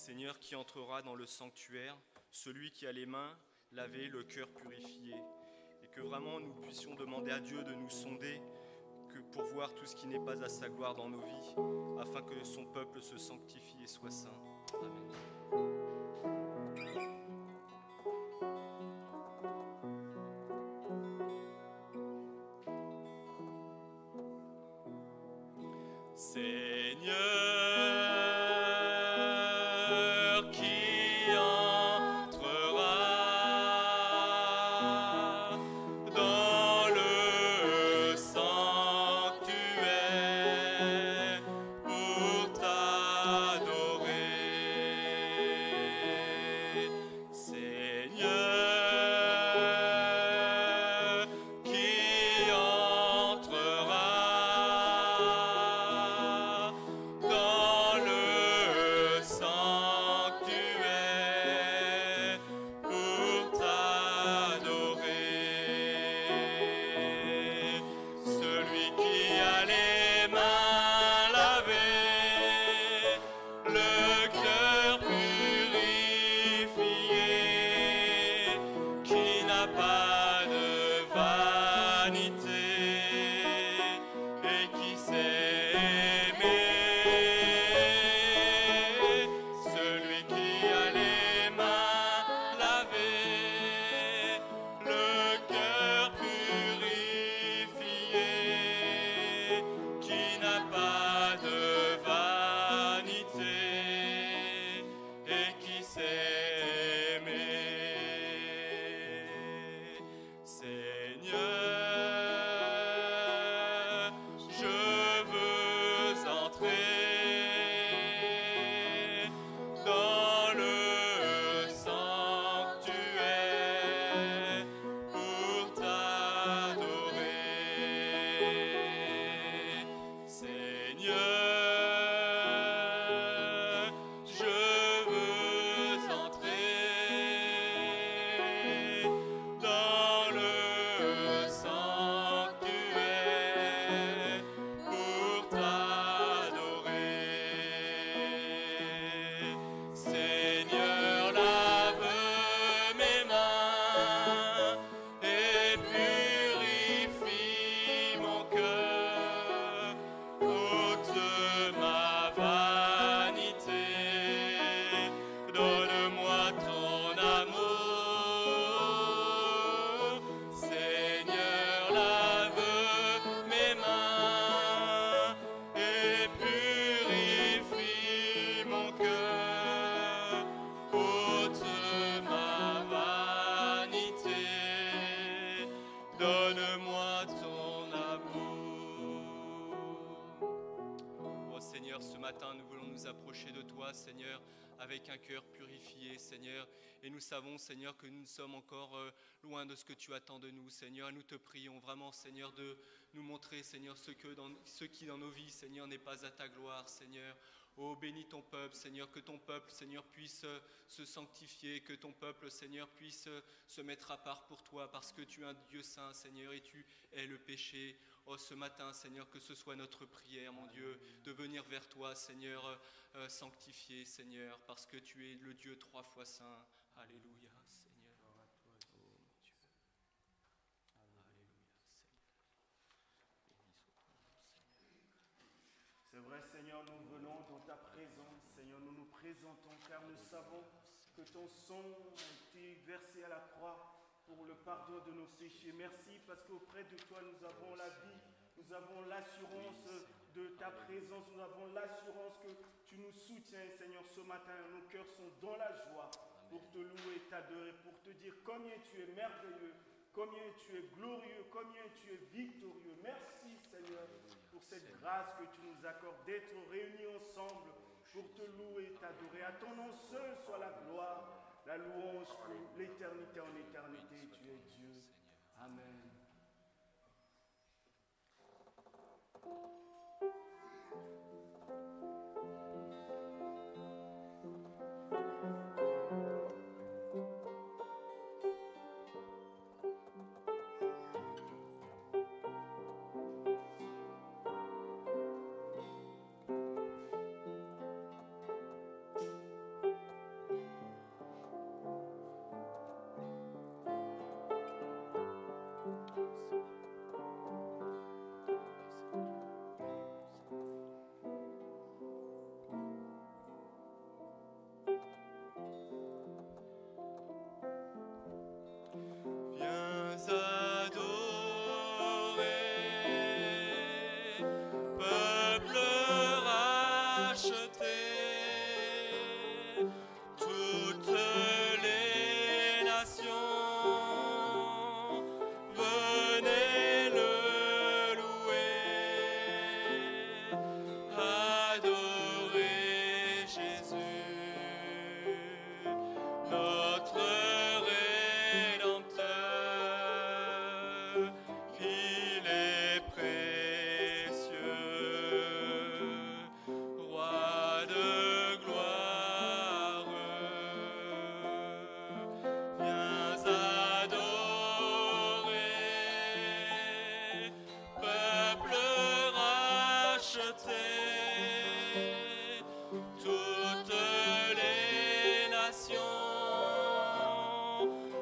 Seigneur, qui entrera dans le sanctuaire, celui qui a les mains lavées, le cœur purifié. Et que vraiment nous puissions demander à Dieu de nous sonder pour voir tout ce qui n'est pas à sa gloire dans nos vies, afin que son peuple se sanctifie et soit saint. Amen. Seigneur, qui entrera dans le sanctuaire pour t'adorer. Seigneur, qui entrera dans le sanctuaire pour t'adorer. Celui qui a les mains lavées, le cœur purifié, qui n'a pas de vanité et qui sait aimer. Celui qui a les mains lavées, le cœur purifié, qui n'a pas de vanité et qui sait aimer. Seigneur, je veux entrer dans le sanctuaire pour t'adorer. Seigneur, je veux entrer dans le sanctuaire pour t'adorer. Seigneur, lave mes mains et purifie mon cœur. Ôte ma vanité, donne-moi ton amour. Seigneur, lave mes mains et purifie mon cœur. Ôte ma vanité, donne-moi ton amour. Oh Seigneur, ce matin, nous voulons nous approcher de toi, Seigneur, avec un cœur purifié, Seigneur. Et nous savons, Seigneur, que nous sommes encore loin de ce que tu attends de nous, Seigneur. Et nous te prions vraiment, Seigneur, de nous montrer, Seigneur, ce qui dans nos vies, Seigneur, n'est pas à ta gloire, Seigneur. Oh, bénis ton peuple, Seigneur, que ton peuple, Seigneur, puisse se sanctifier, que ton peuple, Seigneur, puisse se mettre à part pour toi, parce que tu es un Dieu saint, Seigneur, et tu hais le péché. Oh, ce matin, Seigneur, que ce soit notre prière, mon Dieu, de venir vers toi, Seigneur, sanctifié, Seigneur, parce que tu es le Dieu 3 fois saint. Alléluia, Seigneur. Oh, mon Dieu. Alléluia, Seigneur. Béni soit ton nom, Seigneur. C'est vrai, Seigneur, nous venons dans ta présence, Seigneur, nous nous présentons car nous savons que ton sang a été versé à la croix pour le pardon de nos péchés. Merci parce qu'auprès de toi nous avons la vie, nous avons l'assurance de ta présence, nous avons l'assurance que tu nous soutiens, Seigneur, ce matin. Nos cœurs sont dans la joie pour te louer et t'adorer, pour te dire combien tu es merveilleux, combien tu es glorieux, combien tu es victorieux. Merci, Seigneur, pour cette grâce que tu nous accordes d'être réunis ensemble pour te louer et t'adorer. À ton nom seul soit la gloire, la louange pour l'éternité en éternité. Tu es Dieu. Amen.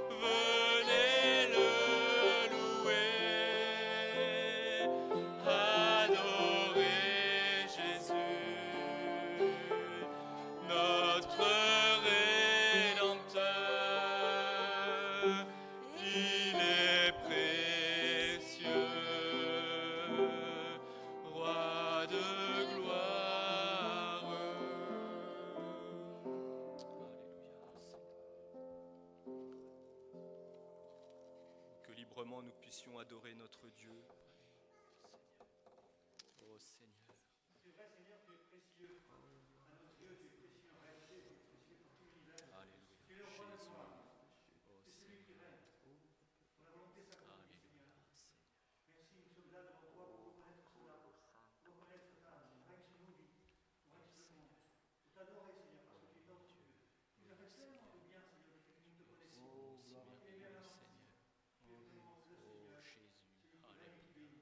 venez le louer, adorez Jésus, notre Rédempteur, il est précieux, roi de gloire. Que librement nous puissions adorer notre Dieu. Oh Seigneur. C'est vrai, Seigneur, tu es précieux. À nos yeux, tu es précieux en réalité, tu es précieux pour tout l'univers. Alléluia. Tu es le roi de Jésus. gloire. Oh C'est celui qui Seigneur. règne. Pour la volonté s'accomplit, Seigneur. Alléluia. Merci, nous sommes là devant toi pour reconnaître cela. Pour reconnaître ta règne sur nos vies, ton règne sur le monde. Pour t'adorer, Seigneur, parce que tu es notre Dieu. Tu nous as fait tellement de bien, Seigneur, depuis que nous te connaissons. Oh, Tu es merveilleux bien Seigneur. Tu es vraiment le Seigneur. Oh Jésus. Celui qui règne et qui Alléluia.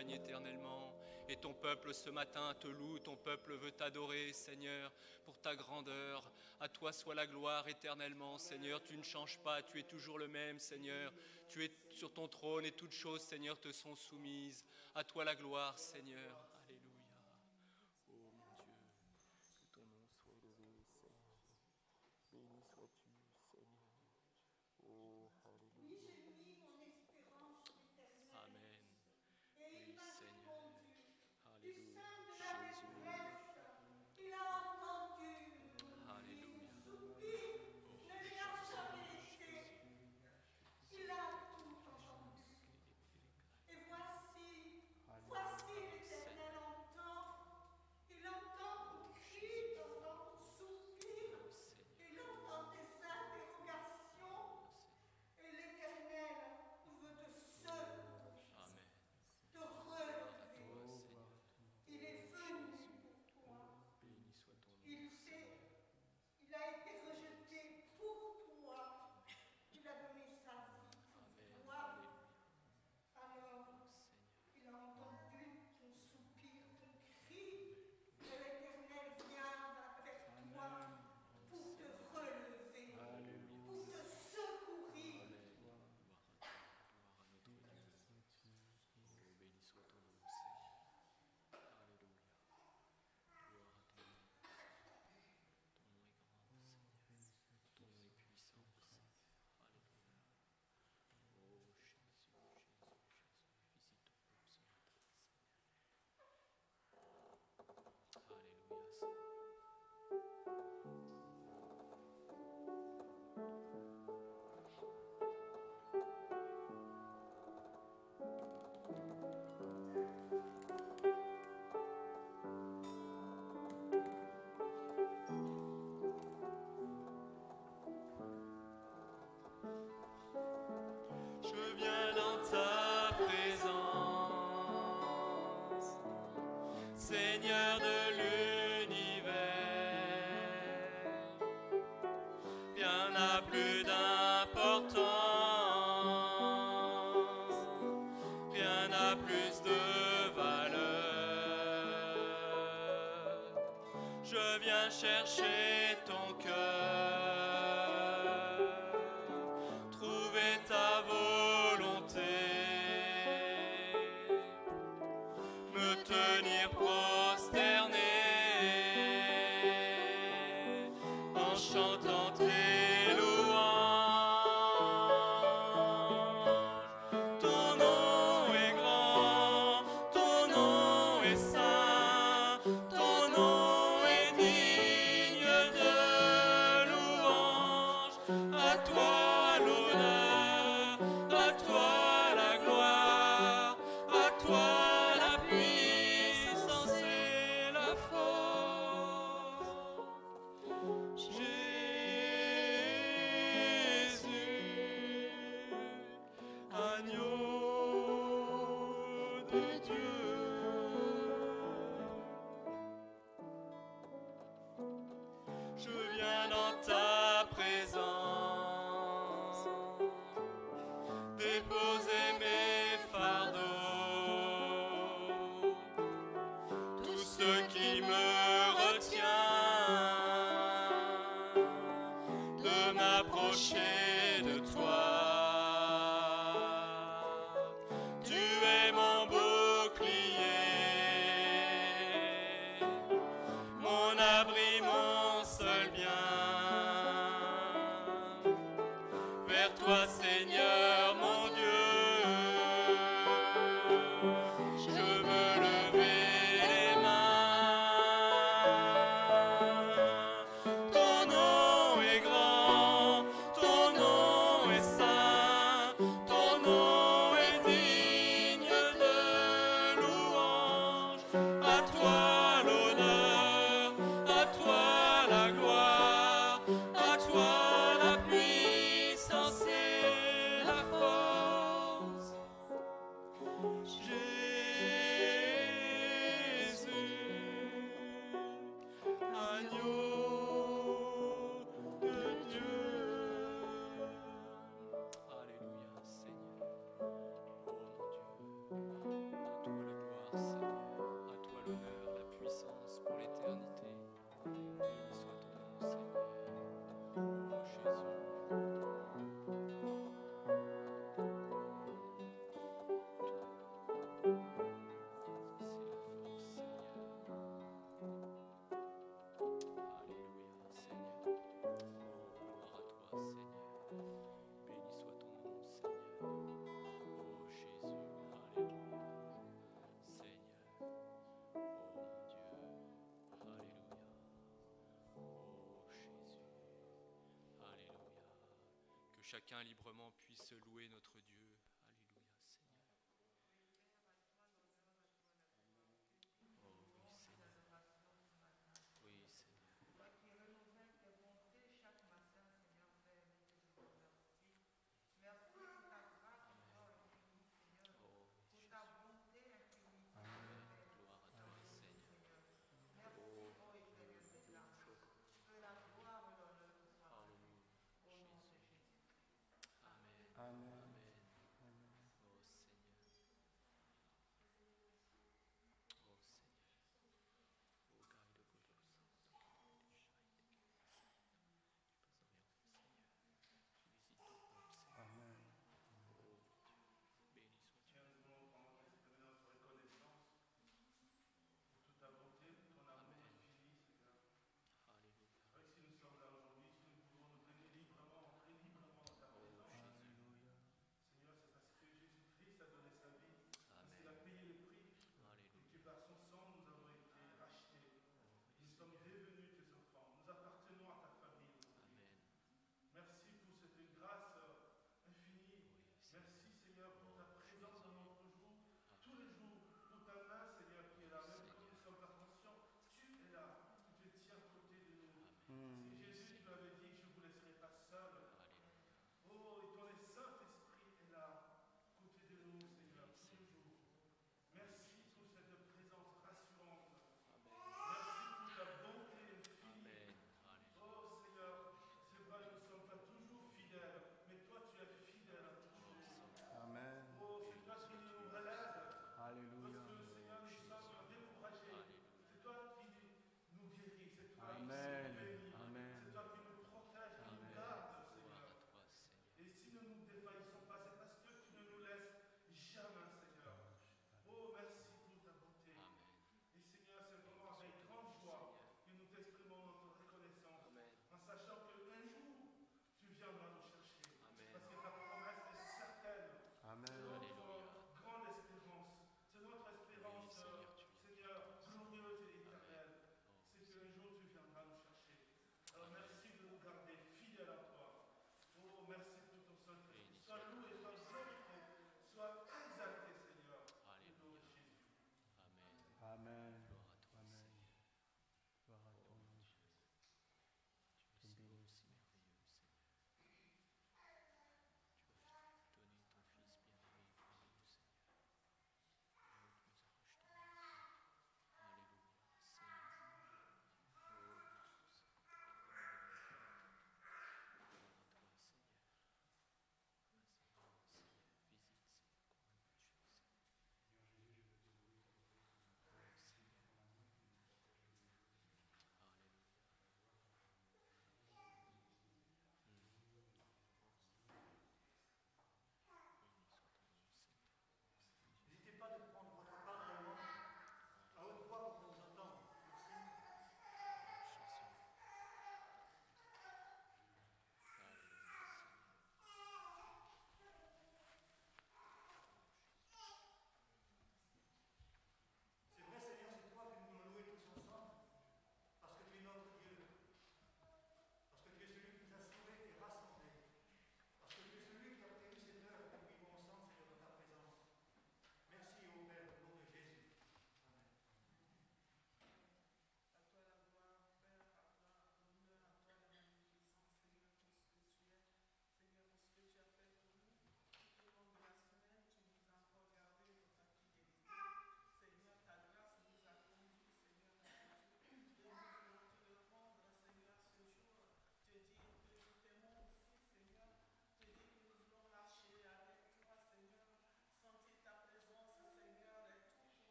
règnes éternellement. Et ton peuple ce matin te loue, ton peuple veut t'adorer, Seigneur, pour ta grandeur. À toi soit la gloire éternellement, Seigneur. Tu ne changes pas, tu es toujours le même, Seigneur. Tu es sur ton trône et toutes choses, Seigneur, te sont soumises. À toi la gloire, Seigneur. Alléluia. Oh mon Dieu, que ton nom soit élevé, Seigneur. Béni sois-tu, Seigneur. Oh, alléluia. Oui, j'ai mis mon espérance en l'Éternel. Amen. Et il Oui, m'a Seigneur. répondu. Du Alléluia. sein de la Jésus. détresse, il a entendu. Alléluia. Mon soupir ne lui a jamais laissé. Il a tout entendu. Et voici l'Éternel entend. Il entend ton cri, il entend ton soupir. Il entend tes interrogations. Et l'Éternel veut te secourir, Amen. te À relever. toi, Seigneur. Il est venu pour toi. Béni soit ton nom. Il a été rejeté pour toi. Il a donné sa vie pour Amen. toi. Alléluia. Alors, il a entendu ton soupir, ton cri. Et l'Éternel vient vers toi pour te relever, pour te secourir. Gloire à notre Dieu. Oh, béni soit ton nom, Seigneur. Alléluia. Gloire à ton nom. Ton nom est grand, Seigneur. Ton nom est puissant, Seigneur. Alléluia. Oh, Jésus, Jésus, Jésus. Visite ton peuple ce matin, Seigneur. Alléluia, Seigneur. Je viens dans ta présence, Seigneur de l'univers. Rien n'a plus d'importance, rien n'a plus de valeur. Je viens chercher ton cœur, trouver ta volonté, me tenir prosterné en chantant tes louanges. Ton nom est grand, ton nom est saint, ton nom est digne de louange. chacun librement puisse louer notre Dieu. Alléluia, Seigneur. Oh oui, Seigneur. Oui, Seigneur. Toi qui renouvelles tes bontés chaque matin, Seigneur Père, nous te disons merci. Merci pour ta grâce encore infinie, Seigneur, Oh, pour ta bonté infinie, Seigneur Amen. Père. Gloire à toi, Seigneur. Merci, Oh, ô éternel des âmes. Que la gloire et l'honneur te soient rendus. Alléluia, Au nom de Jésus. Jésus. Amen. Amen. Amen.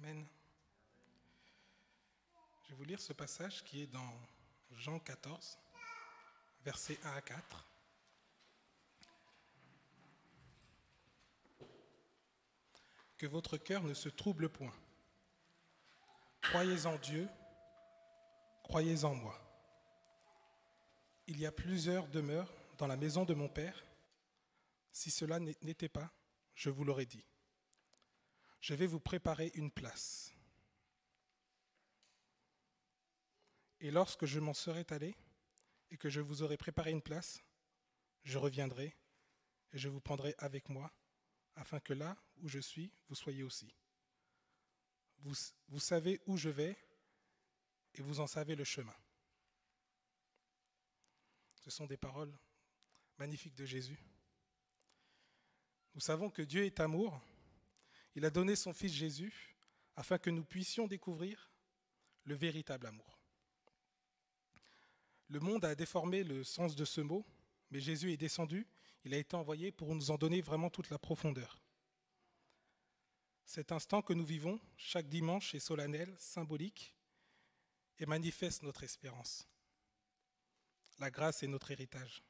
Amen. Je vais vous lire ce passage qui est dans Jean 14, versets 1 à 4. Que votre cœur ne se trouble point. Croyez en Dieu, croyez en moi. Il y a plusieurs demeures dans la maison de mon Père. Si cela n'était pas, je vous l'aurais dit. Je vais vous préparer une place. Et lorsque je m'en serai allé et que je vous aurai préparé une place, je reviendrai et je vous prendrai avec moi, afin que là où je suis, vous soyez aussi. Vous savez où je vais et vous en savez le chemin. Ce sont des paroles magnifiques de Jésus. Nous savons que Dieu est amour. Il a donné son Fils Jésus afin que nous puissions découvrir le véritable amour. Le monde a déformé le sens de ce mot, mais Jésus est descendu, il a été envoyé pour nous en donner vraiment toute la profondeur. Cet instant que nous vivons, chaque dimanche est solennel, symbolique et manifeste notre espérance. La grâce est notre héritage.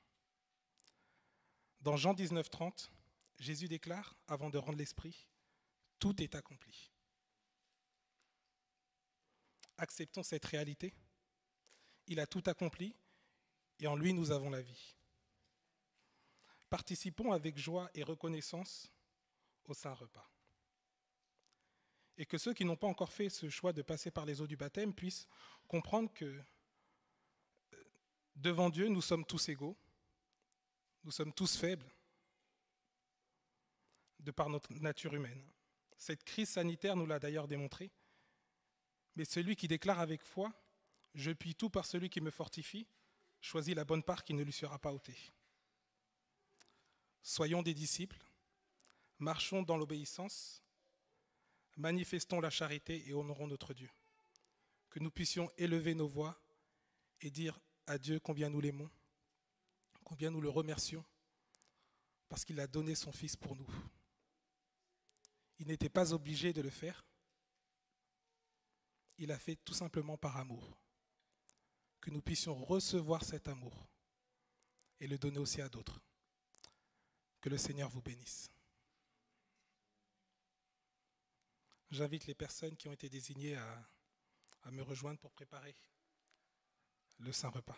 Dans Jean 19, 30, Jésus déclare, avant de rendre l'esprit, « Tout est accompli ». Acceptons cette réalité. Il a tout accompli et en lui nous avons la vie. Participons avec joie et reconnaissance au Saint Repas. Et que ceux qui n'ont pas encore fait ce choix de passer par les eaux du baptême puissent comprendre que devant Dieu, nous sommes tous égaux, nous sommes tous faibles de par notre nature humaine. Cette crise sanitaire nous l'a d'ailleurs démontré, mais celui qui déclare avec foi « Je puis tout par celui qui me fortifie » choisit la bonne part qui ne lui sera pas ôtée. Soyons des disciples, marchons dans l'obéissance, manifestons la charité et honorons notre Dieu. Que nous puissions élever nos voix et dire à Dieu combien nous l'aimons, combien nous le remercions, parce qu'il a donné son Fils pour nous. Il n'était pas obligé de le faire, il l'a fait tout simplement par amour. Que nous puissions recevoir cet amour et le donner aussi à d'autres. Que le Seigneur vous bénisse. J'invite les personnes qui ont été désignées à me rejoindre pour préparer le Saint Repas.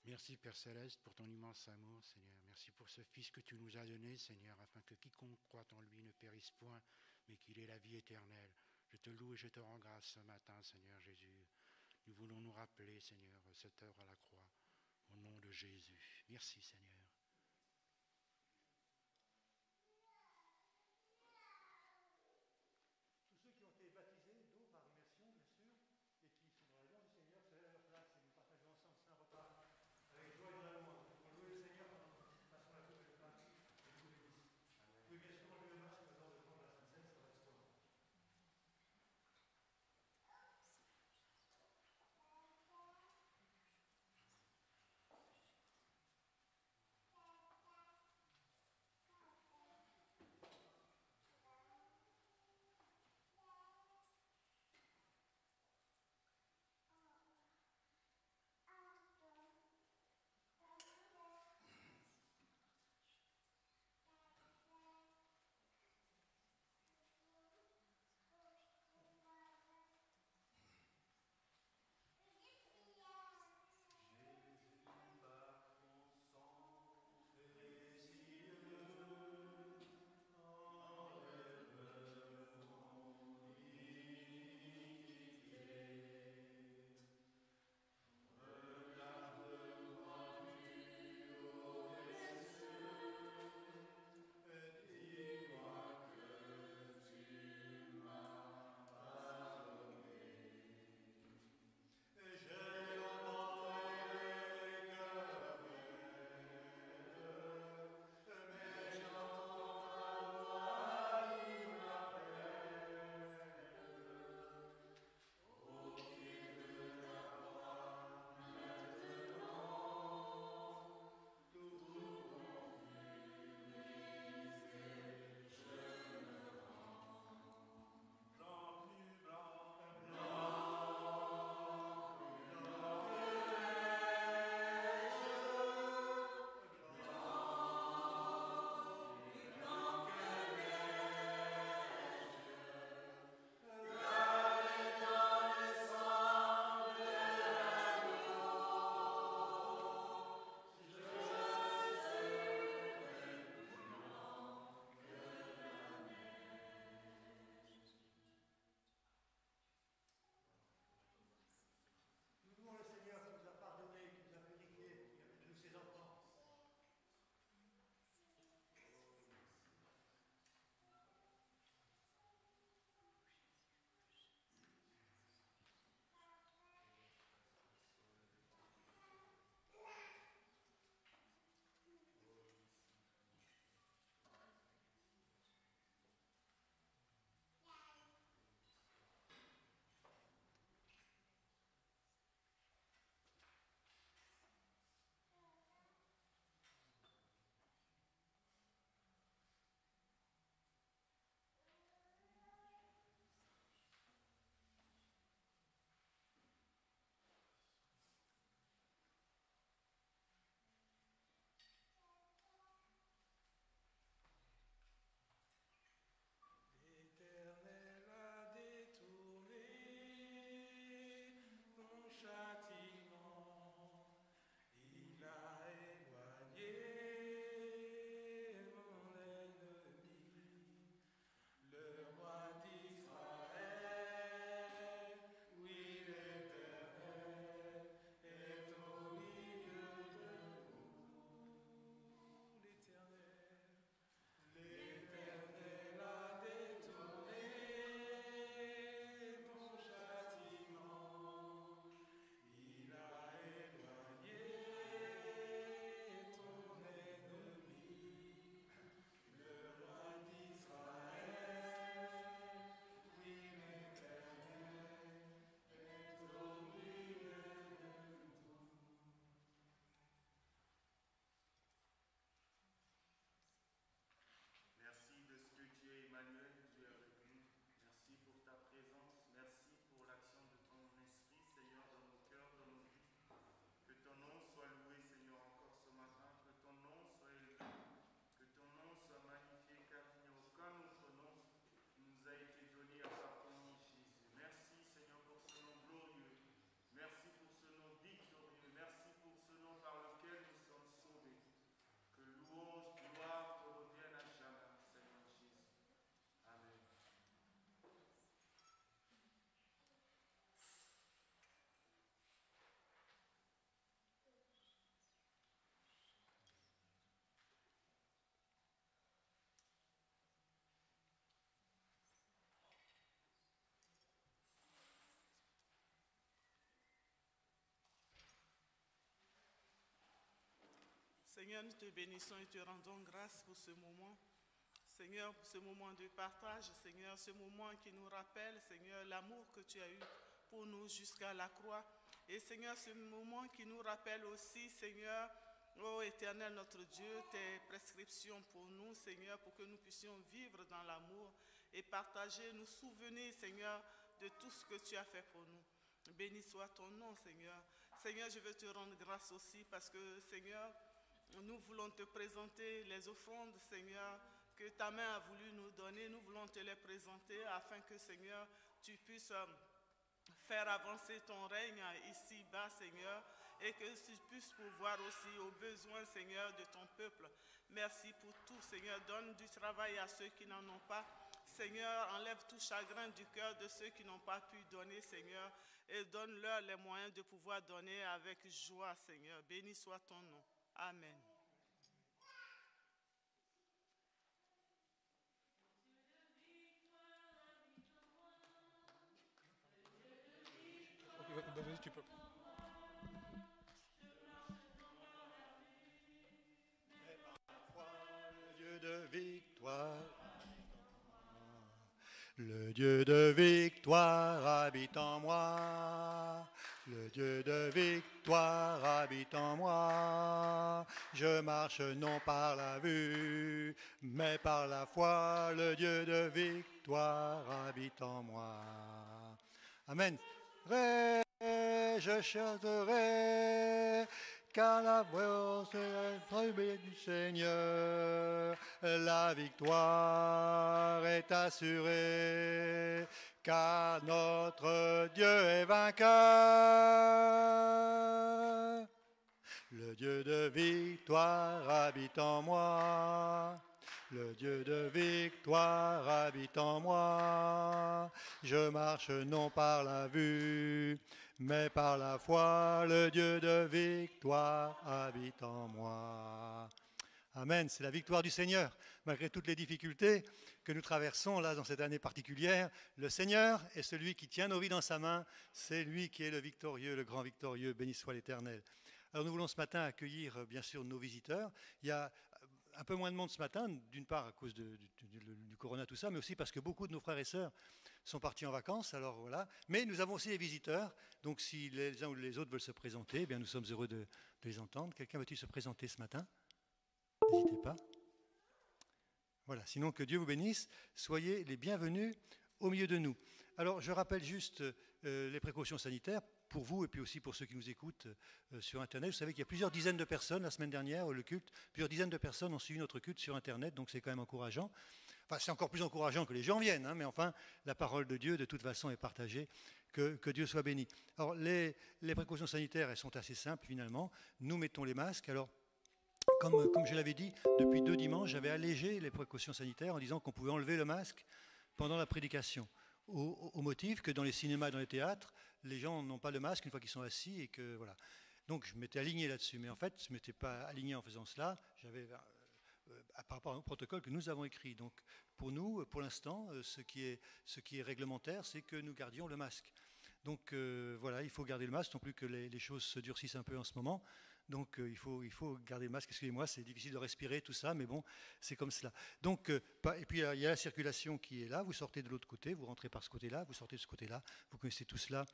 Merci Père Céleste pour ton immense amour, Seigneur. Merci pour ce Fils que tu nous as donné, Seigneur, afin que quiconque croit en lui ne périsse point, mais qu'il ait la vie éternelle. Je te loue et je te rends grâce ce matin, Seigneur Jésus. Nous voulons nous rappeler, Seigneur, cette heure à la croix, au nom de Jésus. Merci, Seigneur. Tous ceux qui ont été baptisés d'eau par immersion, bien sûr, et qui sont dans la maison du Seigneur, se lèvent à leur place et nous partageons ensemble ce Saint Repas avec joie et dans la louange. Pour louer le Seigneur, passons la coupe et le pain et nous bénissons. Vous pouvez bien sûr enlever le masque lors de prendre la Sainte Seine, ça reste quoi. Seigneur, nous te bénissons et te rendons grâce pour ce moment. Seigneur, pour ce moment de partage, Seigneur, ce moment qui nous rappelle, Seigneur, l'amour que tu as eu pour nous jusqu'à la croix. Et Seigneur, ce moment qui nous rappelle aussi, Seigneur, ô Éternel notre Dieu, tes prescriptions pour nous, Seigneur, pour que nous puissions vivre dans l'amour et partager, nous souvenir, Seigneur, de tout ce que tu as fait pour nous. Béni soit ton nom, Seigneur. Seigneur, je veux te rendre grâce aussi parce que, Seigneur, nous voulons te présenter les offrandes, Seigneur, que ta main a voulu nous donner. Nous voulons te les présenter afin que, Seigneur, tu puisses faire avancer ton règne ici-bas, Seigneur, et que tu puisses pouvoir aussi aux besoins, Seigneur, de ton peuple. Merci pour tout, Seigneur. Donne du travail à ceux qui n'en ont pas. Seigneur, enlève tout chagrin du cœur de ceux qui n'ont pas pu donner, Seigneur, et donne-leur les moyens de pouvoir donner avec joie, Seigneur. Béni soit ton nom. Amen. Vas-y, tu peux. Le Dieu de victoire, le Dieu de victoire habite en moi. Le Dieu de victoire habite en moi. Je marche non par la vue, mais par la foi. Le Dieu de victoire habite en moi. Amen. Je chanterai, car la voix est du Seigneur. La victoire est assurée, car notre Dieu est vainqueur. Le Dieu de victoire habite en moi. Le Dieu de victoire habite en moi. Je marche non par la vue, mais par la foi. Le Dieu de victoire habite en moi. Amen, c'est la victoire du Seigneur. Malgré toutes les difficultés que nous traversons là dans cette année particulière, le Seigneur est celui qui tient nos vies dans sa main. C'est lui qui est le victorieux, le grand victorieux. Béni soit l'Éternel. Alors nous voulons ce matin accueillir bien sûr nos visiteurs. Il y a un peu moins de monde ce matin, d'une part à cause du corona, tout ça, mais aussi parce que beaucoup de nos frères et sœurs sont partis en vacances. Alors voilà. Mais nous avons aussi des visiteurs. Donc si les uns ou les autres veulent se présenter, eh bien nous sommes heureux de les entendre. Quelqu'un veut-il se présenter ce matin? N'hésitez pas. Voilà. Sinon, que Dieu vous bénisse. Soyez les bienvenus au milieu de nous. Alors je rappelle juste les précautions sanitaires pour vous et puis aussi pour ceux qui nous écoutent sur Internet. Vous savez qu'il y a plusieurs dizaines de personnes la semaine dernière, le culte, plusieurs dizaines de personnes ont suivi notre culte sur Internet, donc c'est quand même encourageant. Enfin, c'est encore plus encourageant que les gens viennent, hein, mais enfin, la parole de Dieu, de toute façon, est partagée. Que Dieu soit béni. Alors, les précautions sanitaires, elles sont assez simples, finalement. Nous mettons les masques. Alors, comme je l'avais dit, depuis 2 dimanches, j'avais allégé les précautions sanitaires en disant qu'on pouvait enlever le masque pendant la prédication, au motif que dans les cinémas et dans les théâtres, les gens n'ont pas de masque une fois qu'ils sont assis et que voilà. Donc je m'étais aligné là-dessus, mais en fait je ne m'étais pas aligné en faisant cela. J'avais par rapport au protocole que nous avons écrit. Donc pour nous, pour l'instant, ce qui est réglementaire, c'est que nous gardions le masque. Donc voilà, il faut garder le masque, non plus que les choses se durcissent un peu en ce moment. Donc il faut garder le masque. Excusez-moi, c'est difficile de respirer, tout ça, mais bon, c'est comme cela. Donc, et puis il y a la circulation qui est là. Vous sortez de l'autre côté, vous rentrez par ce côté-là, vous sortez de ce côté-là. Vous connaissez tout cela.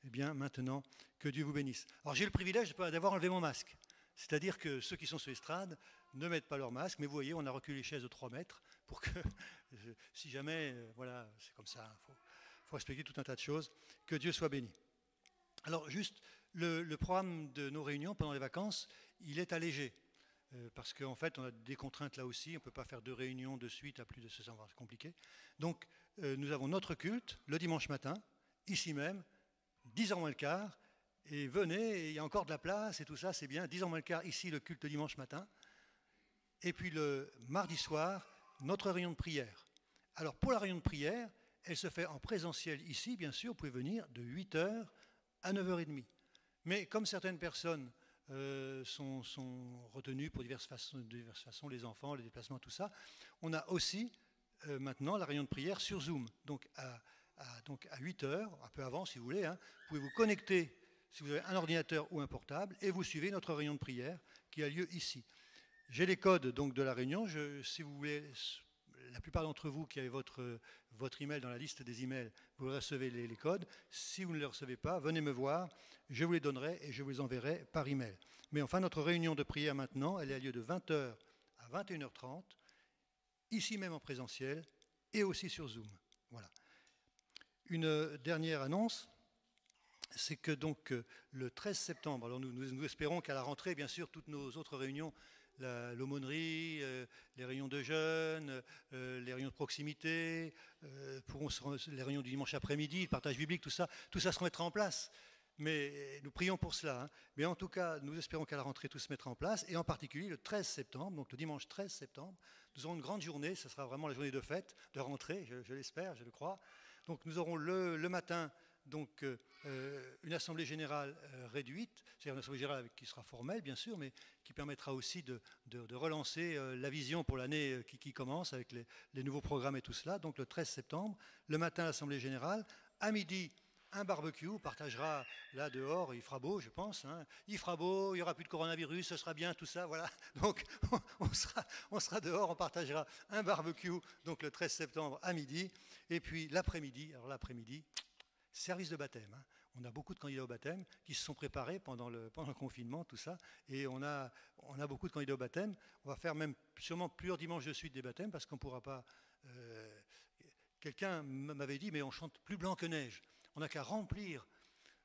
Eh bien, maintenant, que Dieu vous bénisse. Alors j'ai le privilège d'avoir enlevé mon masque. C'est-à-dire que ceux qui sont sur l'estrade ne mettent pas leur masque, mais vous voyez, on a reculé les chaises de 3 mètres pour que, si jamais, voilà, c'est comme ça, il faut respecter tout un tas de choses. Que Dieu soit béni. Alors juste, le programme de nos réunions pendant les vacances, il est allégé. Parce qu'en fait, on a des contraintes là aussi. On ne peut pas faire 2 réunions de suite à plus de 600, c'est compliqué. Donc, nous avons notre culte le dimanche matin, ici même, 10h moins le quart. Et venez, il y a encore de la place et tout ça, c'est bien. 10h moins le quart, ici, le culte le dimanche matin. Et puis le mardi soir, notre réunion de prière. Alors, pour la réunion de prière, elle se fait en présentiel ici, bien sûr. Vous pouvez venir de 8h à 9h30. Mais comme certaines personnes sont retenues pour diverses façons, les enfants, les déplacements, tout ça, on a aussi maintenant la réunion de prière sur Zoom. Donc à 8h, un peu avant si vous voulez, hein, vous pouvez vous connecter si vous avez un ordinateur ou un portable et vous suivez notre réunion de prière qui a lieu ici. J'ai les codes donc de la réunion. Si vous voulez, la plupart d'entre vous qui avez votre email dans la liste des emails, vous recevez les codes. Si vous ne les recevez pas, venez me voir, je vous les donnerai et je vous les enverrai par email. Mais enfin, notre réunion de prière maintenant, elle a lieu de 20h à 21h30, ici même en présentiel et aussi sur Zoom. Voilà. Une dernière annonce, c'est que donc le 13 septembre, alors nous espérons qu'à la rentrée, bien sûr, toutes nos autres réunions, l'aumônerie, les réunions de jeunes, les réunions de proximité, les réunions du dimanche après-midi, le partage biblique, tout ça se remettra en place. Mais nous prions pour cela. Hein. Mais en tout cas, nous espérons qu'à la rentrée, tout se mettra en place. Et en particulier, le 13 septembre, donc le dimanche 13 septembre, nous aurons une grande journée. Ce sera vraiment la journée de fête, de rentrée, je l'espère, je le crois. Donc nous aurons le matin donc, une assemblée générale réduite, c'est-à-dire une assemblée générale qui sera formelle, bien sûr, mais qui permettra aussi de relancer la vision pour l'année qui commence avec les nouveaux programmes et tout cela. Donc le 13 septembre, le matin, l'assemblée générale. À midi, un barbecue, on partagera là dehors, il fera beau, je pense. Hein. Il fera beau, il n'y aura plus de coronavirus, ce sera bien, tout ça, voilà. Donc on sera dehors, on partagera un barbecue, donc le 13 septembre à midi. Et puis l'après-midi, service de baptême. Hein. On a beaucoup de candidats au baptême qui se sont préparés pendant le confinement, tout ça. Et on a beaucoup de candidats au baptême. On va faire même sûrement plusieurs dimanches de suite des baptêmes parce qu'on ne pourra pas... Quelqu'un m'avait dit, mais on chante plus blanc que neige. On n'a qu'à remplir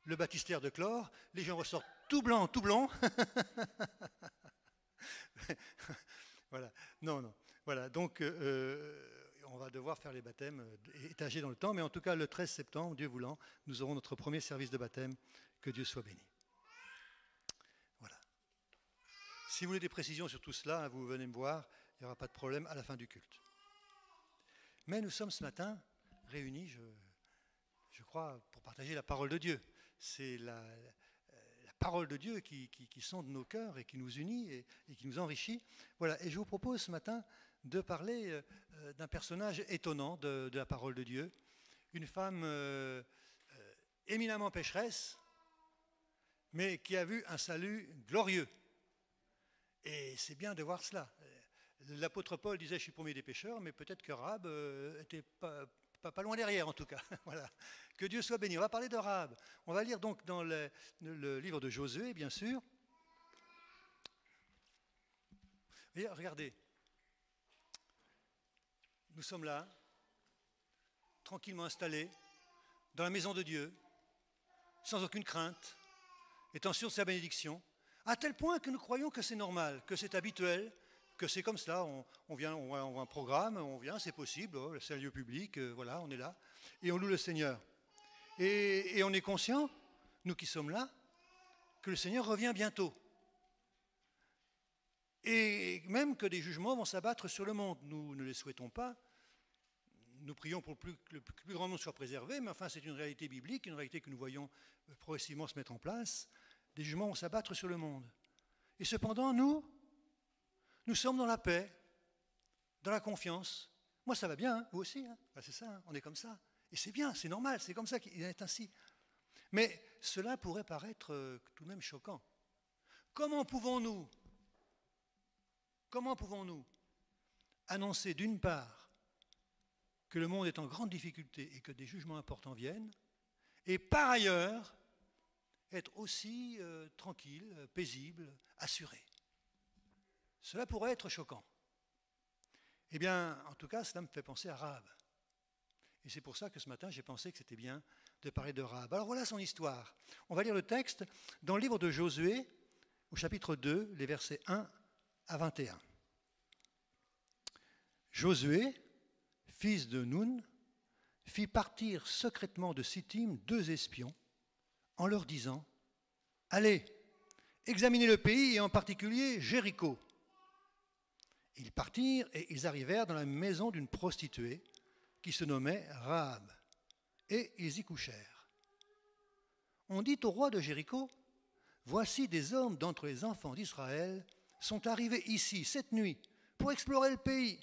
le baptistère de chlore. Les gens ressortent tout blanc, tout blond. Voilà. Non. Voilà. Donc, on va devoir faire les baptêmes étagés dans le temps. Mais en tout cas, le 13 septembre, Dieu voulant, nous aurons notre premier service de baptême. Que Dieu soit béni. Voilà. Si vous voulez des précisions sur tout cela, vous venez me voir. Il n'y aura pas de problème à la fin du culte. Mais nous sommes ce matin réunis, je crois, pour partager la parole de Dieu. C'est la parole de Dieu qui sonde nos cœurs et qui nous unit et qui nous enrichit. Voilà. Et je vous propose ce matin de parler d'un personnage étonnant de la parole de Dieu. Une femme éminemment pécheresse, mais qui a vu un salut glorieux. Et c'est bien de voir cela. L'apôtre Paul disait « Je suis premier des pécheurs », mais peut-être que Rahab était pas loin derrière, en tout cas. Voilà. Que Dieu soit béni. On va parler de Rahab. On va lire donc dans le livre de Josué, bien sûr. Et regardez. Nous sommes là, tranquillement installés, dans la maison de Dieu, sans aucune crainte, étant sûrs de sa bénédiction, à tel point que nous croyons que c'est normal, que c'est habituel, que c'est comme cela, on vient, on voit un programme, on vient, c'est possible, c'est un lieu public, voilà, on est là, et on loue le Seigneur. Et on est conscient, nous qui sommes là, que le Seigneur revient bientôt. Et même que des jugements vont s'abattre sur le monde. Nous ne les souhaitons pas, nous prions pour que le plus grand nombre soit préservé, mais enfin c'est une réalité biblique, une réalité que nous voyons progressivement se mettre en place. Des jugements vont s'abattre sur le monde. Et cependant, nous sommes dans la paix, dans la confiance. Moi, ça va bien, hein, vous aussi. Hein. Ben, c'est ça, hein, on est comme ça. Et c'est bien, c'est normal, c'est comme ça qu'il est ainsi. Mais cela pourrait paraître tout de même choquant. Comment pouvons-nous annoncer d'une part que le monde est en grande difficulté et que des jugements importants viennent, et par ailleurs être aussi tranquille, paisible, assuré? Cela pourrait être choquant. Eh bien, en tout cas, cela me fait penser à Rahab. Et c'est pour ça que ce matin, j'ai pensé que c'était bien de parler de Rahab. Alors voilà son histoire. On va lire le texte dans le livre de Josué, au chapitre 2, les versets 1 à 21. Josué, fils de Nun, fit partir secrètement de Sittim 2 espions, en leur disant « Allez, examinez le pays, et en particulier Jéricho. » Ils partirent et ils arrivèrent dans la maison d'une prostituée qui se nommait Rahab, et ils y couchèrent. On dit au roi de Jéricho, « Voici des hommes d'entre les enfants d'Israël sont arrivés ici cette nuit pour explorer le pays. »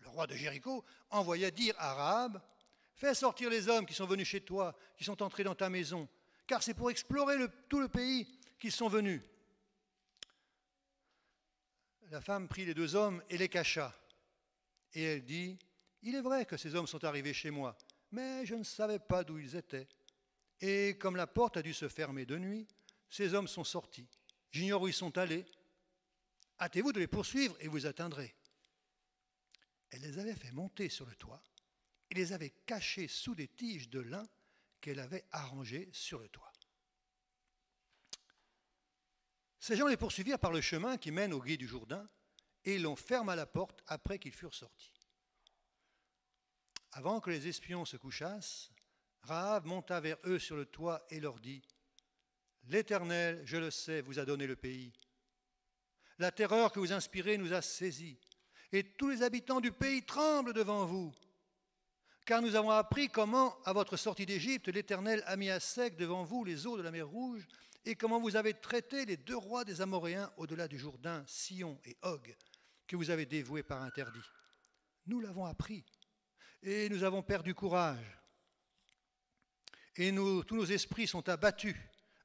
Le roi de Jéricho envoya dire à Rahab, « Fais sortir les hommes qui sont venus chez toi, qui sont entrés dans ta maison, car c'est pour explorer tout le pays qu'ils sont venus. » la femme prit les 2 hommes et les cacha. Et elle dit, il est vrai que ces hommes sont arrivés chez moi, mais je ne savais pas d'où ils étaient. Et comme la porte a dû se fermer de nuit, ces hommes sont sortis. J'ignore où ils sont allés. Hâtez-vous de les poursuivre et vous atteindrez. Elle les avait fait monter sur le toit et les avait cachés sous des tiges de lin qu'elle avait arrangées sur le toit. Ces gens les poursuivirent par le chemin qui mène au gué du Jourdain et l'on ferma la porte après qu'ils furent sortis. Avant que les espions se couchassent, Rahab monta vers eux sur le toit et leur dit « L'Éternel, je le sais, vous a donné le pays. La terreur que vous inspirez nous a saisis, et tous les habitants du pays tremblent devant vous. Car nous avons appris comment, à votre sortie d'Égypte, l'Éternel a mis à sec devant vous les eaux de la mer Rouge, et comment vous avez traité les 2 rois des Amoréens au-delà du Jourdain, Sihon et Og, que vous avez dévoués par interdit. Nous l'avons appris, et nous avons perdu courage. Et tous nos esprits sont abattus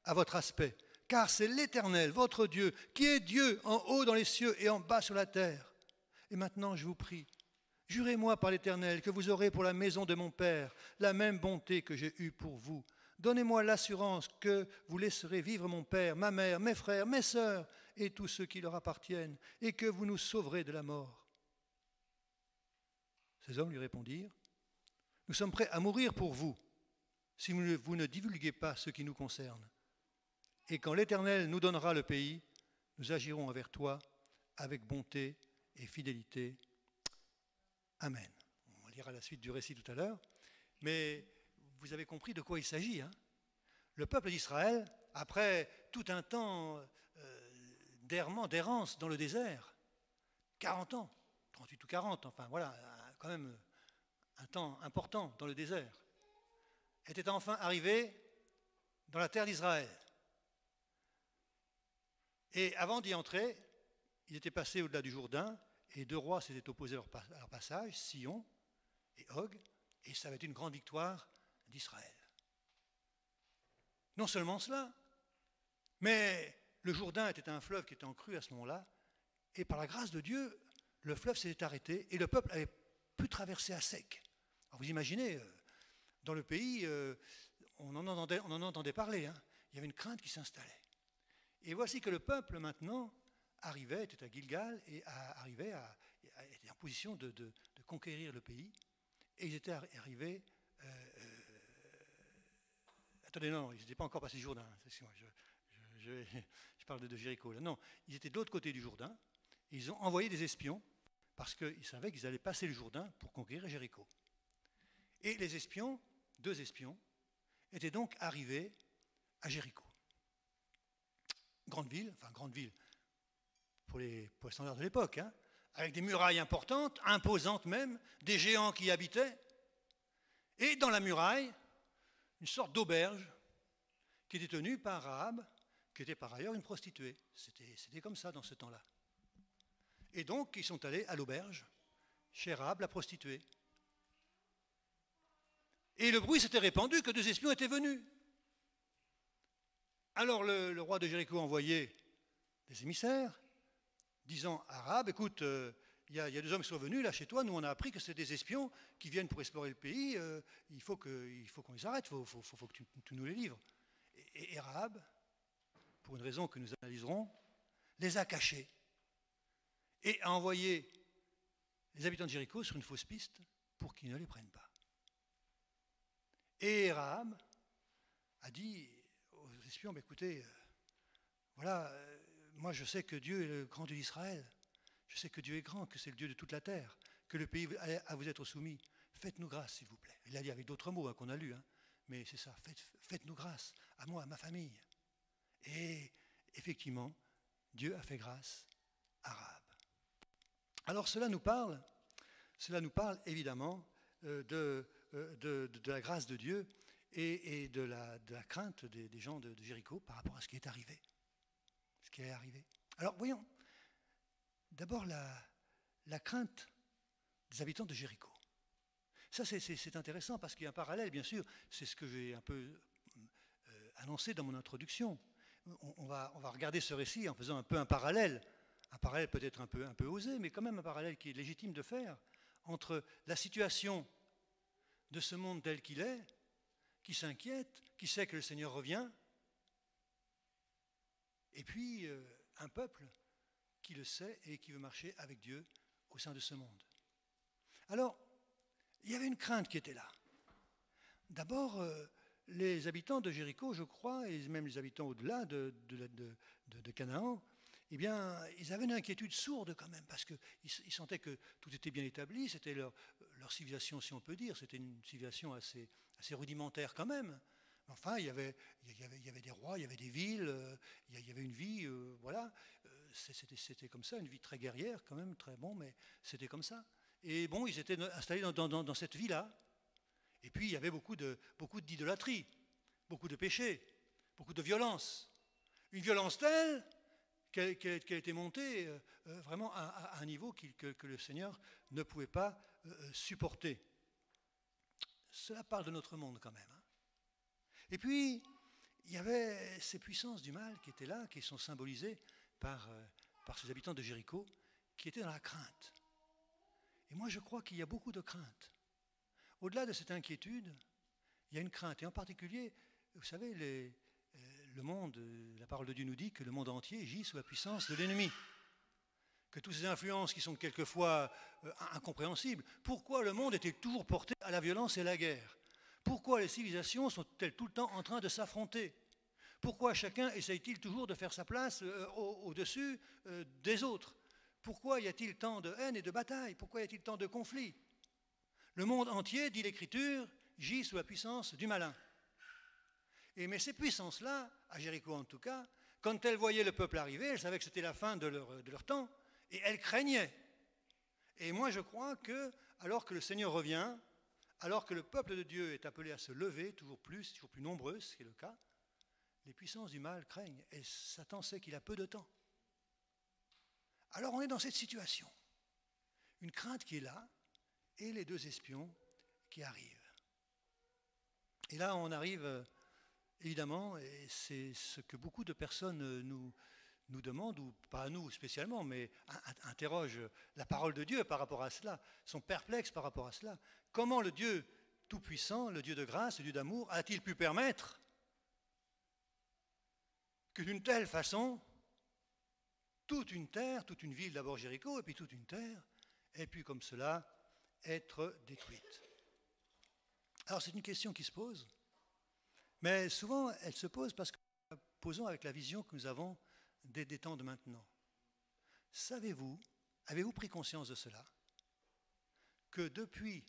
à votre aspect, car c'est l'Éternel, votre Dieu, qui est Dieu en haut dans les cieux et en bas sur la terre. Et maintenant, je vous prie, jurez-moi par l'Éternel que vous aurez pour la maison de mon Père la même bonté que j'ai eue pour vous. Donnez-moi l'assurance que vous laisserez vivre mon père, ma mère, mes frères, mes sœurs et tous ceux qui leur appartiennent, et que vous nous sauverez de la mort. » Ces hommes lui répondirent, « Nous sommes prêts à mourir pour vous, si vous ne divulguez pas ce qui nous concerne. Et quand l'Éternel nous donnera le pays, nous agirons envers toi avec bonté et fidélité. Amen. » On lira la suite du récit tout à l'heure, mais vous avez compris de quoi il s'agit. Le peuple d'Israël, après tout un temps d'errance dans le désert, 40 ans, 38 ou 40, enfin voilà, quand même un temps important dans le désert, était enfin arrivé dans la terre d'Israël. Et avant d'y entrer, ils étaient passés au-delà du Jourdain, et 2 rois s'étaient opposés à leur passage, Sihon et Og, et ça avait été une grande victoire d'Israël. Non seulement cela, mais le Jourdain était un fleuve qui était en crue à ce moment-là, et par la grâce de Dieu, le fleuve s'était arrêté et le peuple avait pu traverser à sec. Alors vous imaginez, dans le pays, on en entendait parler, il y avait une crainte qui s'installait. Et voici que le peuple maintenant était à Gilgal et était en position de conquérir le pays, et ils étaient arrivés. Attendez, non, ils n'étaient pas encore passés le Jourdain. Je parle de Jéricho. Là. Non, ils étaient de l'autre côté du Jourdain. Et ils ont envoyé des espions parce qu'ils savaient qu'ils allaient passer le Jourdain pour conquérir Jéricho. Et les espions, 2 espions, étaient donc arrivés à Jéricho. Grande ville pour les standards de l'époque, avec des murailles importantes, imposantes même, des géants qui y habitaient. Et dans la muraille, une sorte d'auberge qui était tenue par Rahab, qui était par ailleurs une prostituée. C'était comme ça dans ce temps-là. Et donc, ils sont allés à l'auberge, chez Rahab, la prostituée. Et le bruit s'était répandu que 2 espions étaient venus. Alors le roi de Jéricho a envoyé des émissaires, disant à Rahab, écoute, il y a 2 hommes qui sont venus là chez toi, nous on a appris que c'est des espions qui viennent pour explorer le pays, il faut qu'on les arrête, il faut que tu nous les livres. Et Rahab, pour une raison que nous analyserons, les a cachés et a envoyé les habitants de Jéricho sur une fausse piste pour qu'ils ne les prennent pas. Et Rahab a dit aux espions, écoutez, voilà, moi je sais que Dieu est le grand Dieu d'Israël, je sais que Dieu est grand, que c'est le Dieu de toute la terre, que le pays a à vous être soumis. Faites-nous grâce, s'il vous plaît. Il l'a dit avec d'autres mots qu'on a lus, mais c'est ça, faites-nous grâce, à moi, à ma famille. Et effectivement, Dieu a fait grâce à Rahab. Alors cela nous parle évidemment de la grâce de Dieu et de la crainte des gens de Jéricho par rapport à ce qui est arrivé. Alors voyons, d'abord la crainte des habitants de Jéricho. Ça c'est intéressant parce qu'il y a un parallèle, bien sûr, c'est ce que j'ai un peu annoncé dans mon introduction. On va regarder ce récit en faisant un peu un parallèle un parallèle peut-être un peu osé, mais quand même un parallèle qui est légitime de faire, entre la situation de ce monde tel qu'il est, qui s'inquiète, qui sait que le Seigneur revient, et puis un peuple qui le sait et qui veut marcher avec Dieu au sein de ce monde. Alors, il y avait une crainte qui était là. D'abord, les habitants de Jéricho, je crois, et même les habitants au-delà de Canaan, eh bien, ils avaient une inquiétude sourde quand même, parce qu'ils sentaient que tout était bien établi, c'était leur civilisation, si on peut dire, c'était une civilisation assez rudimentaire quand même. Enfin, il y avait des rois, il y avait des villes, il y avait une vie, voilà, c'était comme ça, une vie très guerrière quand même, très bon, mais c'était comme ça. Et bon, ils étaient installés dans cette vie-là. Et puis, il y avait beaucoup d'idolâtrie, beaucoup de péchés, beaucoup de violence. Une violence telle qu'elle était montée vraiment à un niveau que le Seigneur ne pouvait pas supporter. Cela parle de notre monde quand même. Hein. Et puis, il y avait ces puissances du mal qui étaient là, qui sont symbolisées par ces habitants de Jéricho, qui étaient dans la crainte. Et moi, je crois qu'il y a beaucoup de crainte. Au-delà de cette inquiétude, il y a une crainte. Et en particulier, vous savez, le monde, la parole de Dieu nous dit que le monde entier gît sous la puissance de l'ennemi. Que toutes ces influences qui sont quelquefois incompréhensibles, pourquoi le monde est-il toujours porté à la violence et à la guerre? Pourquoi les civilisations sont-elles tout le temps en train de s'affronter? Pourquoi chacun essaye-t-il toujours de faire sa place au-dessus des autres? Pourquoi y a-t-il tant de haine et de bataille? Pourquoi y a-t-il tant de conflits? Le monde entier, dit l'Écriture, gît sous la puissance du malin. Mais ces puissances-là, à Jéricho en tout cas, quand elles voyaient le peuple arriver, elles savaient que c'était la fin de leur temps, et elles craignaient. Et moi je crois que, alors que le Seigneur revient, alors que le peuple de Dieu est appelé à se lever toujours plus nombreux, ce qui est le cas, les puissances du mal craignent, et Satan sait qu'il a peu de temps. Alors on est dans cette situation, une crainte qui est là, et les deux espions qui arrivent. Et là on arrive, évidemment, et c'est ce que beaucoup de personnes nous demandent, ou pas nous spécialement, mais interrogent la parole de Dieu par rapport à cela, sont perplexes par rapport à cela. Comment le Dieu tout-puissant, le Dieu de grâce, le Dieu d'amour, a-t-il pu permettre que d'une telle façon, toute une terre, toute une ville, d'abord Jéricho, et puis toute une terre, ait pu comme cela être détruite? Alors c'est une question qui se pose, mais souvent elle se pose parce que nous la posons avec la vision que nous avons des temps de maintenant. Savez-vous, avez-vous pris conscience de cela, que depuis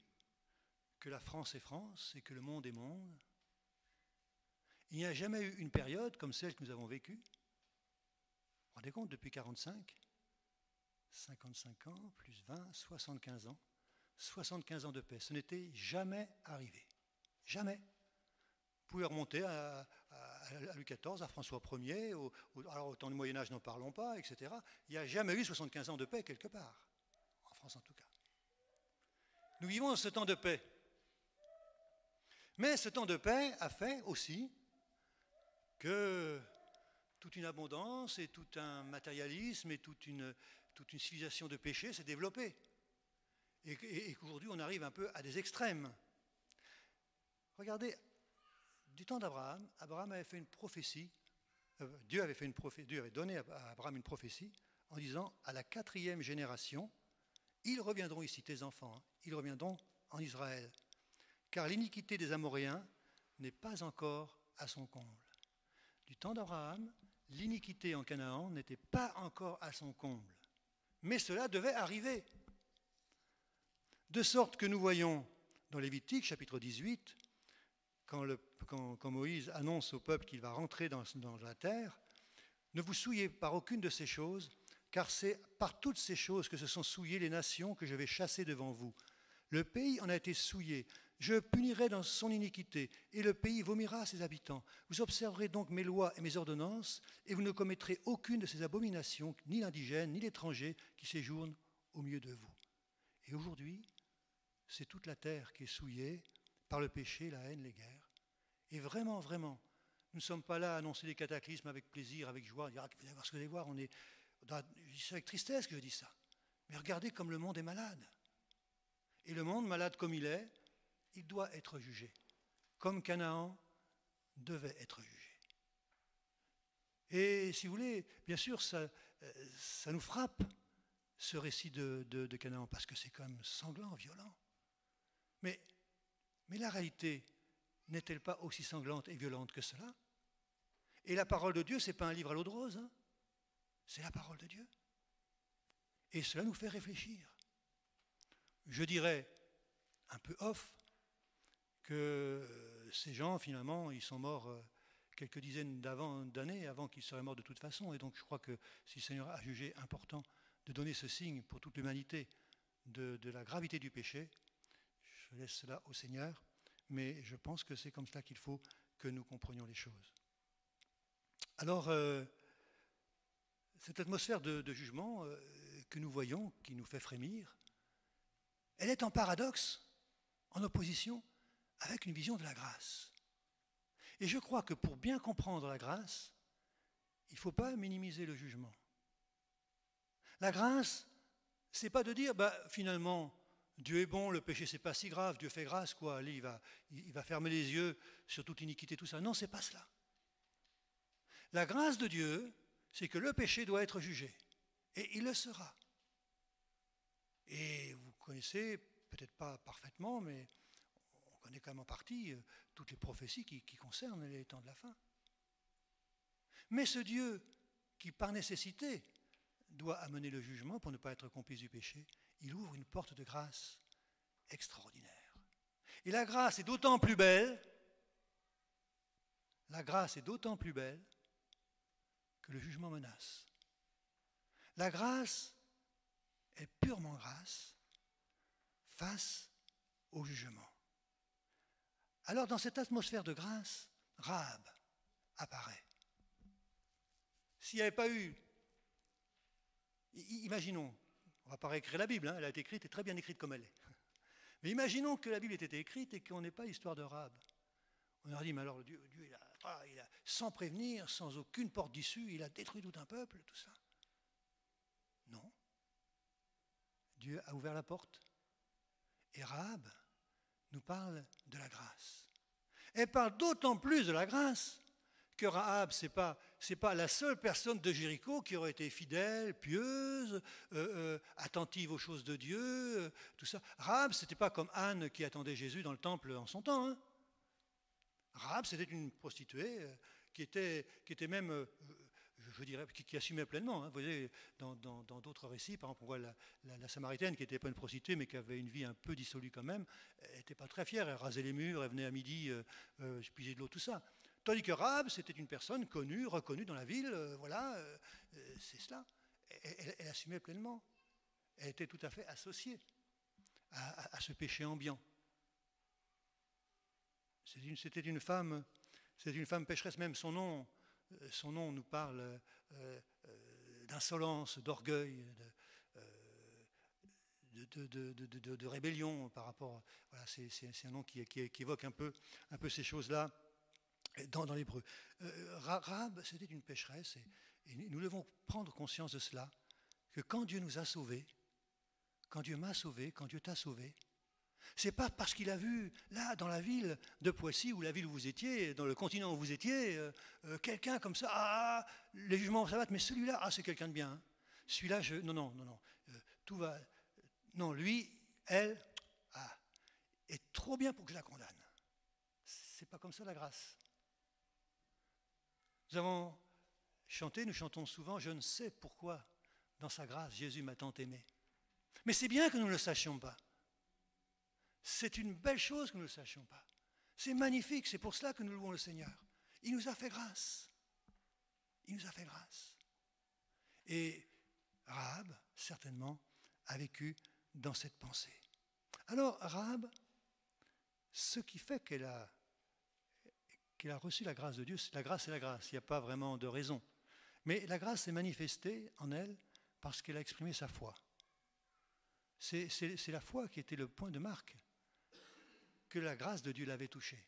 que la France est France et que le monde est monde, il n'y a jamais eu une période comme celle que nous avons vécue? Vous vous rendez compte, depuis 45, 55 ans, plus 20, 75 ans, 75 ans de paix. Ce n'était jamais arrivé. Jamais. Vous pouvez remonter à Louis XIV, à François Ier, alors au temps du Moyen-Âge, n'en parlons pas, etc. Il n'y a jamais eu 75 ans de paix quelque part, en France en tout cas. Nous vivons ce temps de paix. Mais ce temps de paix a fait aussi que toute une abondance et tout un matérialisme et toute une civilisation de péché s'est développée. Et qu'aujourd'hui on arrive un peu à des extrêmes. Regardez, du temps d'Abraham, Abraham avait fait une prophétie, Dieu avait donné à Abraham une prophétie en disant à la 4e génération, ils reviendront ici, tes enfants, hein, ils reviendront en Israël, car l'iniquité des Amoréens n'est pas encore à son comble. Du temps d'Abraham, l'iniquité en Canaan n'était pas encore à son comble, mais cela devait arriver. De sorte que nous voyons dans Lévitique, chapitre 18, quand Moïse annonce au peuple qu'il va rentrer dans la terre, ne vous souillez par aucune de ces choses, car c'est par toutes ces choses que se sont souillées les nations que je vais chasser devant vous. Le pays en a été souillé, je punirai dans son iniquité, et le pays vomira ses habitants. Vous observerez donc mes lois et mes ordonnances, et vous ne commettrez aucune de ces abominations, ni l'indigène, ni l'étranger, qui séjourne au milieu de vous. Et aujourd'hui, c'est toute la terre qui est souillée par le péché, la haine, les guerres. Et vraiment, vraiment, nous ne sommes pas là à annoncer des cataclysmes avec plaisir, avec joie, à dire, ah, vous allez voir ce que vous allez voir, Je dis ça avec tristesse que je dis ça. Mais regardez comme le monde est malade. Et le monde, malade comme il est, il doit être jugé. Comme Canaan devait être jugé. Et si vous voulez, bien sûr, ça nous frappe, ce récit de Canaan, parce que c'est quand même sanglant, violent. Mais la réalité n'est-elle pas aussi sanglante et violente que cela? Et la parole de Dieu, ce n'est pas un livre à l'eau de rose, hein, c'est la parole de Dieu. Et cela nous fait réfléchir. Je dirais, un peu off, que ces gens, finalement, ils sont morts quelques dizaines d'années avant qu'ils seraient morts de toute façon. Et donc je crois que si le Seigneur a jugé important de donner ce signe pour toute l'humanité de la gravité du péché, je laisse cela au Seigneur, mais je pense que c'est comme cela qu'il faut que nous comprenions les choses. Alors, cette atmosphère de jugement que nous voyons, qui nous fait frémir, elle est en paradoxe, en opposition avec une vision de la grâce. Et je crois que pour bien comprendre la grâce, il ne faut pas minimiser le jugement. La grâce, ce n'est pas de dire, finalement, Dieu est bon, le péché, ce n'est pas si grave, Dieu fait grâce, quoi. Allez, il va fermer les yeux sur toute iniquité, tout ça. Non, ce n'est pas cela. La grâce de Dieu, c'est que le péché doit être jugé. Et il le sera. Et vous connaissez, peut-être pas parfaitement, mais on connaît quand même en partie toutes les prophéties qui concernent les temps de la fin. Mais ce Dieu qui, par nécessité, doit amener le jugement pour ne pas être complice du péché, il ouvre une porte de grâce extraordinaire. Et la grâce est d'autant plus belle, que le jugement menace. La grâce est purement grâce face au jugement. Alors, dans cette atmosphère de grâce, Rahab apparaît. S'il n'y avait pas eu, imaginons, on ne va pas réécrire la Bible, hein, elle a été écrite et très bien écrite comme elle est. Mais imaginons que la Bible ait été écrite et qu'on n'ait pas l'histoire de Rahab. On aurait dit, mais alors Dieu il a, sans prévenir, sans aucune porte d'issue, il a détruit tout un peuple, tout ça. Non. Dieu a ouvert la porte. Et Rahab nous parle de la grâce. Elle parle d'autant plus de la grâce que Rahab, ce n'est pas la seule personne de Jéricho qui aurait été fidèle, pieuse, attentive aux choses de Dieu, tout ça. Rahab, ce n'était pas comme Anne qui attendait Jésus dans le temple en son temps. Hein. Rahab, c'était une prostituée qui était même, je dirais, qui assumait pleinement. Hein. Vous voyez, dans d'autres récits, par exemple, on voit la Samaritaine qui n'était pas une prostituée, mais qui avait une vie un peu dissolue quand même. Elle n'était pas très fière, elle rasait les murs, elle venait à midi puiser de l'eau, tout ça. Tandis que Rahab, c'était une personne connue, reconnue dans la ville, c'est cela. Elle assumait pleinement. Elle était tout à fait associée à ce péché ambiant. C'était une femme pécheresse, même son nom nous parle d'insolence, d'orgueil, de rébellion par rapport. Voilà, c'est un nom qui évoque un peu ces choses-là dans l'hébreu. Rahab, c'était une pécheresse, et nous devons prendre conscience de cela, que quand Dieu nous a sauvés, quand Dieu m'a sauvé, quand Dieu t'a sauvé, c'est pas parce qu'il a vu, là, dans la ville de Poissy, ou la ville où vous étiez, dans le continent où vous étiez, quelqu'un comme ça, les jugements s'abattent, mais celui-là, c'est quelqu'un de bien. Hein. Celui-là, non, tout va... Non, lui, elle, est trop bien pour que je la condamne. C'est pas comme ça la grâce. Nous chantons souvent, je ne sais pourquoi, dans sa grâce, Jésus m'a tant aimé. Mais c'est bien que nous ne le sachions pas. C'est une belle chose que nous ne le sachions pas. C'est magnifique, c'est pour cela que nous louons le Seigneur. Il nous a fait grâce. Il nous a fait grâce. Et Rahab, certainement, a vécu dans cette pensée. Alors, Rahab, ce qui fait qu'elle a reçu la grâce de Dieu, la grâce c'est la grâce, il n'y a pas vraiment de raison. Mais la grâce s'est manifestée en elle parce qu'elle a exprimé sa foi. C'est la foi qui était le point de marque, que la grâce de Dieu l'avait touchée.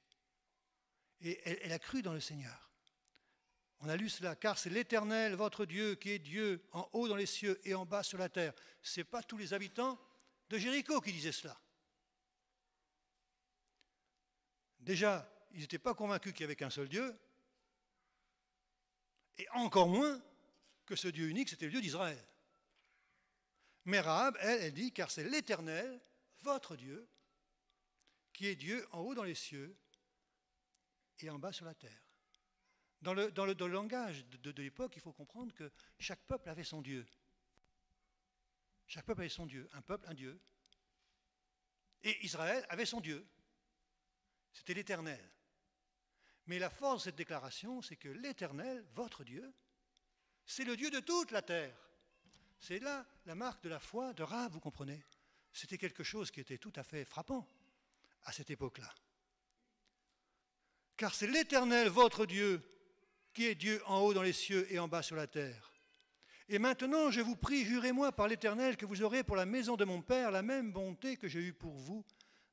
Et elle a cru dans le Seigneur. On a lu cela, car c'est l'Éternel, votre Dieu, qui est Dieu en haut dans les cieux et en bas sur la terre. Ce n'est pas tous les habitants de Jéricho qui disaient cela. Déjà, ils n'étaient pas convaincus qu'il n'y avait qu'un seul Dieu, et encore moins que ce Dieu unique, c'était le Dieu d'Israël. Mais Rahab, elle dit, car c'est l'Éternel, votre Dieu, qui est Dieu en haut dans les cieux et en bas sur la terre. Dans le langage de l'époque, il faut comprendre que chaque peuple avait son Dieu. Chaque peuple avait son Dieu, un peuple, un Dieu. Et Israël avait son Dieu. C'était l'Éternel. Mais la force de cette déclaration, c'est que l'Éternel, votre Dieu, c'est le Dieu de toute la terre. C'est là la marque de la foi de Rahab, vous comprenez. C'était quelque chose qui était tout à fait frappant à cette époque-là. Car c'est l'Éternel, votre Dieu, qui est Dieu en haut dans les cieux et en bas sur la terre. Et maintenant, je vous prie, jurez-moi par l'Éternel que vous aurez pour la maison de mon Père la même bonté que j'ai eue pour vous.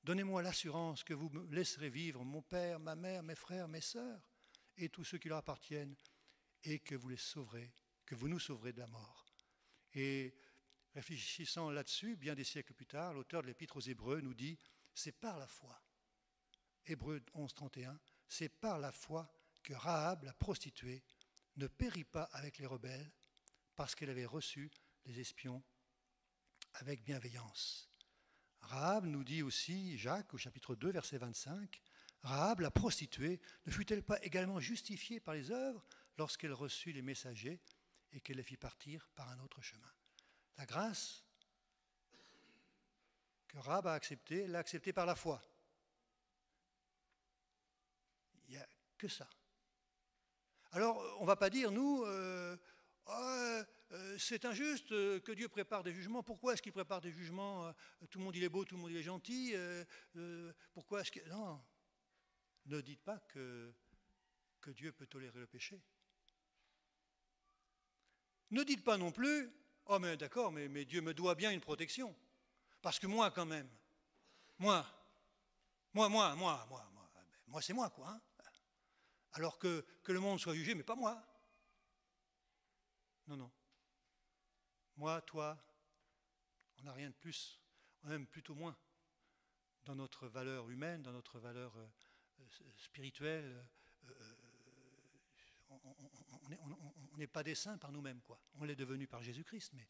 Donnez-moi l'assurance que vous me laisserez vivre mon père, ma mère, mes frères, mes sœurs et tous ceux qui leur appartiennent et que vous les sauverez, que vous nous sauverez de la mort. Et réfléchissant là-dessus, bien des siècles plus tard, l'auteur de l'Épître aux Hébreux nous dit « C'est par la foi ». Hébreux 11, 31, c'est par la foi que Rahab, la prostituée, ne périt pas avec les rebelles parce qu'elle avait reçu les espions avec bienveillance. Rahab nous dit aussi, Jacques, au chapitre 2, verset 25, Rahab, la prostituée, ne fut-elle pas également justifiée par les œuvres lorsqu'elle reçut les messagers et qu'elle les fit partir par un autre chemin? La grâce que Rahab a acceptée, elle l'a acceptée par la foi. Il n'y a que ça. Alors, on ne va pas dire, nous, c'est injuste que Dieu prépare des jugements. Pourquoi est-ce qu'il prépare des jugements? Tout le monde il est beau, tout le monde il est gentil. Pourquoi est-ce que... Non, ne dites pas que Dieu peut tolérer le péché. Ne dites pas non plus, oh mais d'accord, mais Dieu me doit bien une protection. Parce que moi quand même, moi c'est moi quoi. Hein. Alors que le monde soit jugé, mais pas moi. Non. Moi, toi, on n'a rien de plus, on a même plutôt moins dans notre valeur humaine, dans notre valeur spirituelle. On n'est pas des saints par nous-mêmes, quoi. On l'est devenu par Jésus-Christ, mais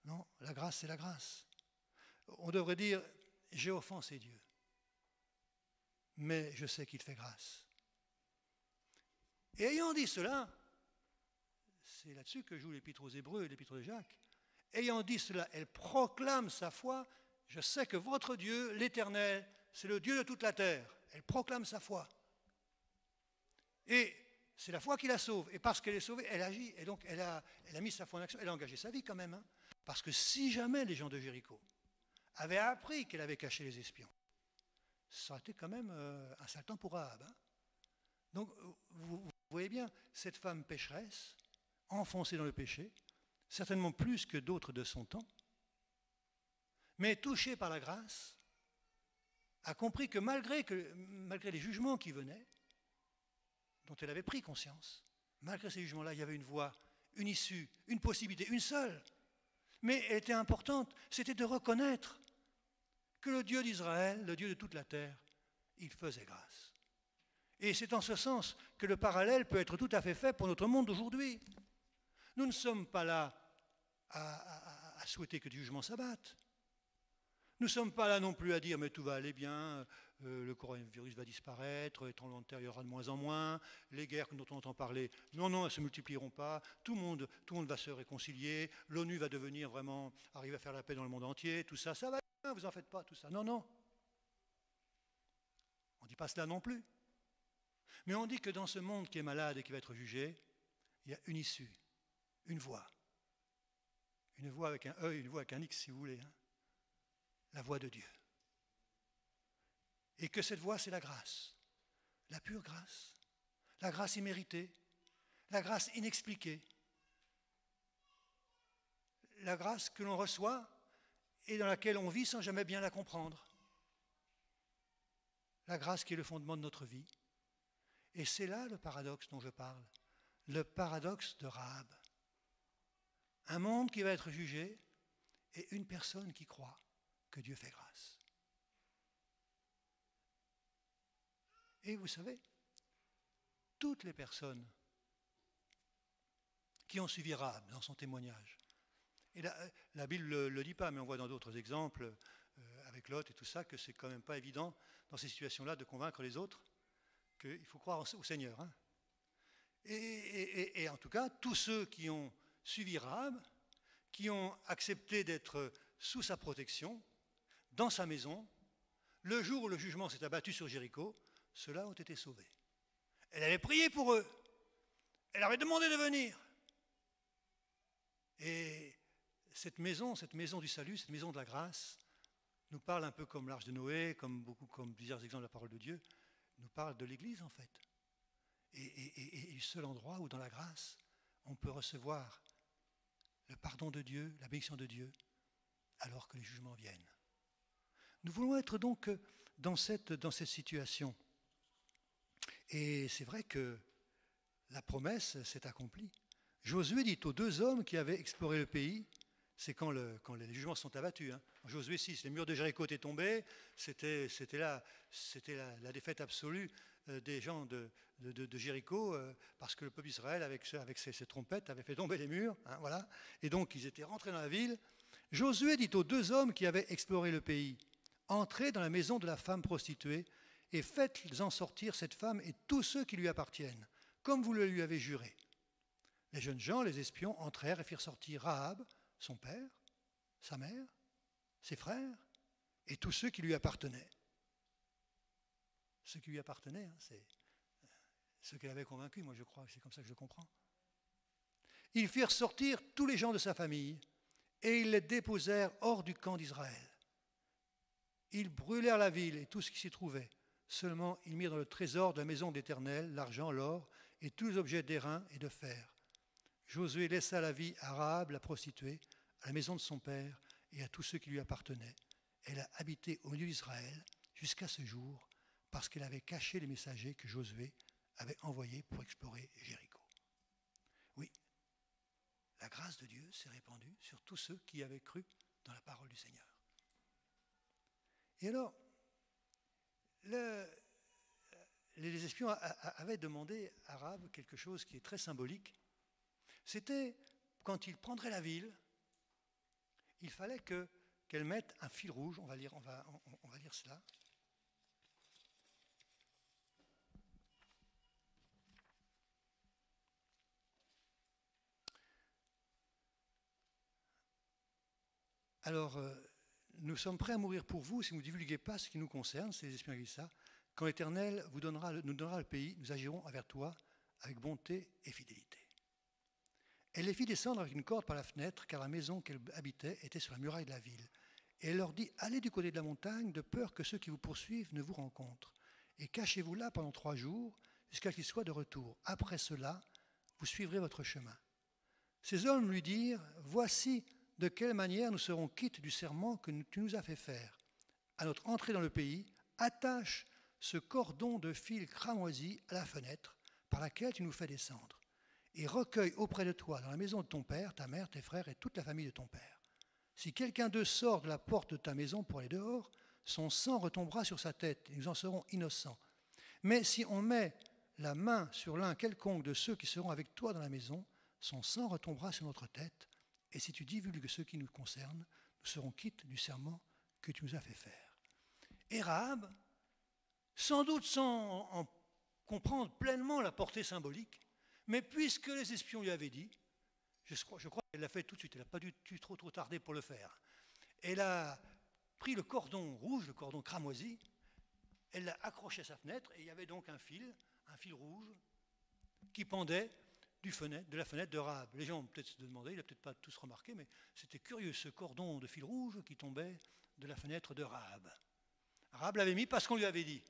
non, la grâce, c'est la grâce. On devrait dire, j'ai offensé Dieu, mais je sais qu'il fait grâce. Et ayant dit cela, c'est là-dessus que joue l'Épître aux Hébreux et l'Épître de Jacques. Ayant dit cela, elle proclame sa foi. Je sais que votre Dieu, l'Éternel, c'est le Dieu de toute la terre. Elle proclame sa foi. Et c'est la foi qui la sauve. Et parce qu'elle est sauvée, elle agit. Et donc, elle a mis sa foi en action. Elle a engagé sa vie quand même. Hein. Parce que si jamais les gens de Jéricho avaient appris qu'elle avait caché les espions, ça aurait été quand même un sale temps pour Rahab. Hein. Donc, vous voyez bien, cette femme pécheresse, enfoncée dans le péché, certainement plus que d'autres de son temps, mais touchée par la grâce, a compris que malgré les jugements qui venaient, dont elle avait pris conscience, malgré ces jugements-là, il y avait une voie, une issue, une possibilité, une seule. Mais elle était importante, c'était de reconnaître que le Dieu d'Israël, le Dieu de toute la terre, il faisait grâce. Et c'est en ce sens que le parallèle peut être tout à fait fait pour notre monde d'aujourd'hui. Nous ne sommes pas là à souhaiter que le jugement s'abatte. Nous ne sommes pas là non plus à dire mais tout va aller bien, le coronavirus va disparaître, les tremblements de terre il y aura de moins en moins, les guerres dont on entend parler, non, elles ne se multiplieront pas, tout le monde va se réconcilier, l'ONU va devenir vraiment, arriver à faire la paix dans le monde entier, tout ça, ça va bien, vous en faites pas, tout ça. Non. On ne dit pas cela non plus. Mais on dit que dans ce monde qui est malade et qui va être jugé, il y a une issue, une voie. Une voie avec un E, une voie avec un X si vous voulez. Hein. La voie de Dieu. Et que cette voie, c'est la grâce. La pure grâce. La grâce imméritée. La grâce inexpliquée. La grâce que l'on reçoit et dans laquelle on vit sans jamais bien la comprendre. La grâce qui est le fondement de notre vie. Et c'est là le paradoxe dont je parle, le paradoxe de Rahab. Un monde qui va être jugé et une personne qui croit que Dieu fait grâce. Et vous savez, toutes les personnes qui ont suivi Rahab dans son témoignage, et la Bible ne le dit pas, mais on voit dans d'autres exemples, avec Lot et tout ça, que c'est quand même pas évident dans ces situations-là de convaincre les autres qu'il faut croire au Seigneur. Hein. Et en tout cas, tous ceux qui ont suivi Rahab, qui ont accepté d'être sous sa protection, dans sa maison, le jour où le jugement s'est abattu sur Jéricho, ceux-là ont été sauvés. Elle avait prié pour eux. Elle avait demandé de venir. Et cette maison du salut, cette maison de la grâce, nous parle un peu comme l'Arche de Noé, comme plusieurs exemples de la parole de Dieu, nous parle de l'Église en fait. Et le seul endroit où dans la grâce, on peut recevoir le pardon de Dieu, la bénédiction de Dieu, alors que les jugements viennent. Nous voulons être donc dans cette situation. Et c'est vrai que la promesse s'est accomplie. Josué dit aux 2 hommes qui avaient exploré le pays, c'est quand les jugements sont abattus. Hein. En Josué 6, les murs de Jéricho étaient tombés, c'était la défaite absolue des gens de Jéricho, parce que le peuple d'Israël, avec ses trompettes, avait fait tomber les murs. Hein, voilà. Et donc, ils étaient rentrés dans la ville. Josué dit aux 2 hommes qui avaient exploré le pays, « Entrez dans la maison de la femme prostituée et faites-en sortir cette femme et tous ceux qui lui appartiennent, comme vous le lui avez juré. » Les jeunes gens, les espions, entrèrent et firent sortir Rahab, son père, sa mère, ses frères et tous ceux qui lui appartenaient. Ceux qui lui appartenaient, hein, c'est ceux qu'elle avait convaincus, moi je crois, c'est comme ça que je comprends. Ils firent sortir tous les gens de sa famille et ils les déposèrent hors du camp d'Israël. Ils brûlèrent la ville et tout ce qui s'y trouvait. Seulement, ils mirent dans le trésor de la maison de l'Éternel l'argent, l'or et tous les objets d'airain et de fer. Josué laissa la vie à Rahab, la prostituée, à la maison de son père et à tous ceux qui lui appartenaient. Elle a habité au milieu d'Israël jusqu'à ce jour parce qu'elle avait caché les messagers que Josué avait envoyés pour explorer Jéricho. Oui, la grâce de Dieu s'est répandue sur tous ceux qui avaient cru dans la parole du Seigneur. Et alors, les espions avaient demandé à Rahab quelque chose qui est très symbolique. C'était, quand ils prendraient la ville, il fallait qu'elle mette un fil rouge. On va lire cela. Alors, nous sommes prêts à mourir pour vous si vous ne divulguez pas ce qui nous concerne, c'est les espions qui disent ça. Quand l'Éternel nous donnera le pays, nous agirons envers toi avec bonté et fidélité. Elle les fit descendre avec une corde par la fenêtre, car la maison qu'elle habitait était sur la muraille de la ville. Et elle leur dit, allez du côté de la montagne, de peur que ceux qui vous poursuivent ne vous rencontrent. Et cachez-vous là pendant 3 jours, jusqu'à ce qu'ils soient de retour. Après cela, vous suivrez votre chemin. Ces hommes lui dirent, voici de quelle manière nous serons quittes du serment que tu nous as fait faire. À notre entrée dans le pays, attache ce cordon de fil cramoisi à la fenêtre par laquelle tu nous fais descendre. Et recueille auprès de toi, dans la maison de ton père, ta mère, tes frères et toute la famille de ton père. Si quelqu'un d'eux sort de la porte de ta maison pour aller dehors, son sang retombera sur sa tête et nous en serons innocents. Mais si on met la main sur l'un quelconque de ceux qui seront avec toi dans la maison, son sang retombera sur notre tête. Et si tu divulgues ce qui nous concerne, nous serons quittes du serment que tu nous as fait faire. Et Rahab, sans doute sans en comprendre pleinement la portée symbolique, mais puisque les espions lui avaient dit, je crois qu'elle l'a fait tout de suite, elle n'a pas dû trop tarder pour le faire. Elle a pris le cordon rouge, le cordon cramoisi, elle l'a accroché à sa fenêtre, et il y avait donc un fil rouge, qui pendait de la fenêtre de Rahab. Les gens ont peut-être se demandé, ils n'ont peut-être pas tous remarqué, mais c'était curieux, ce cordon de fil rouge qui tombait de la fenêtre de Rahab. Rahab l'avait mis parce qu'on lui avait dit.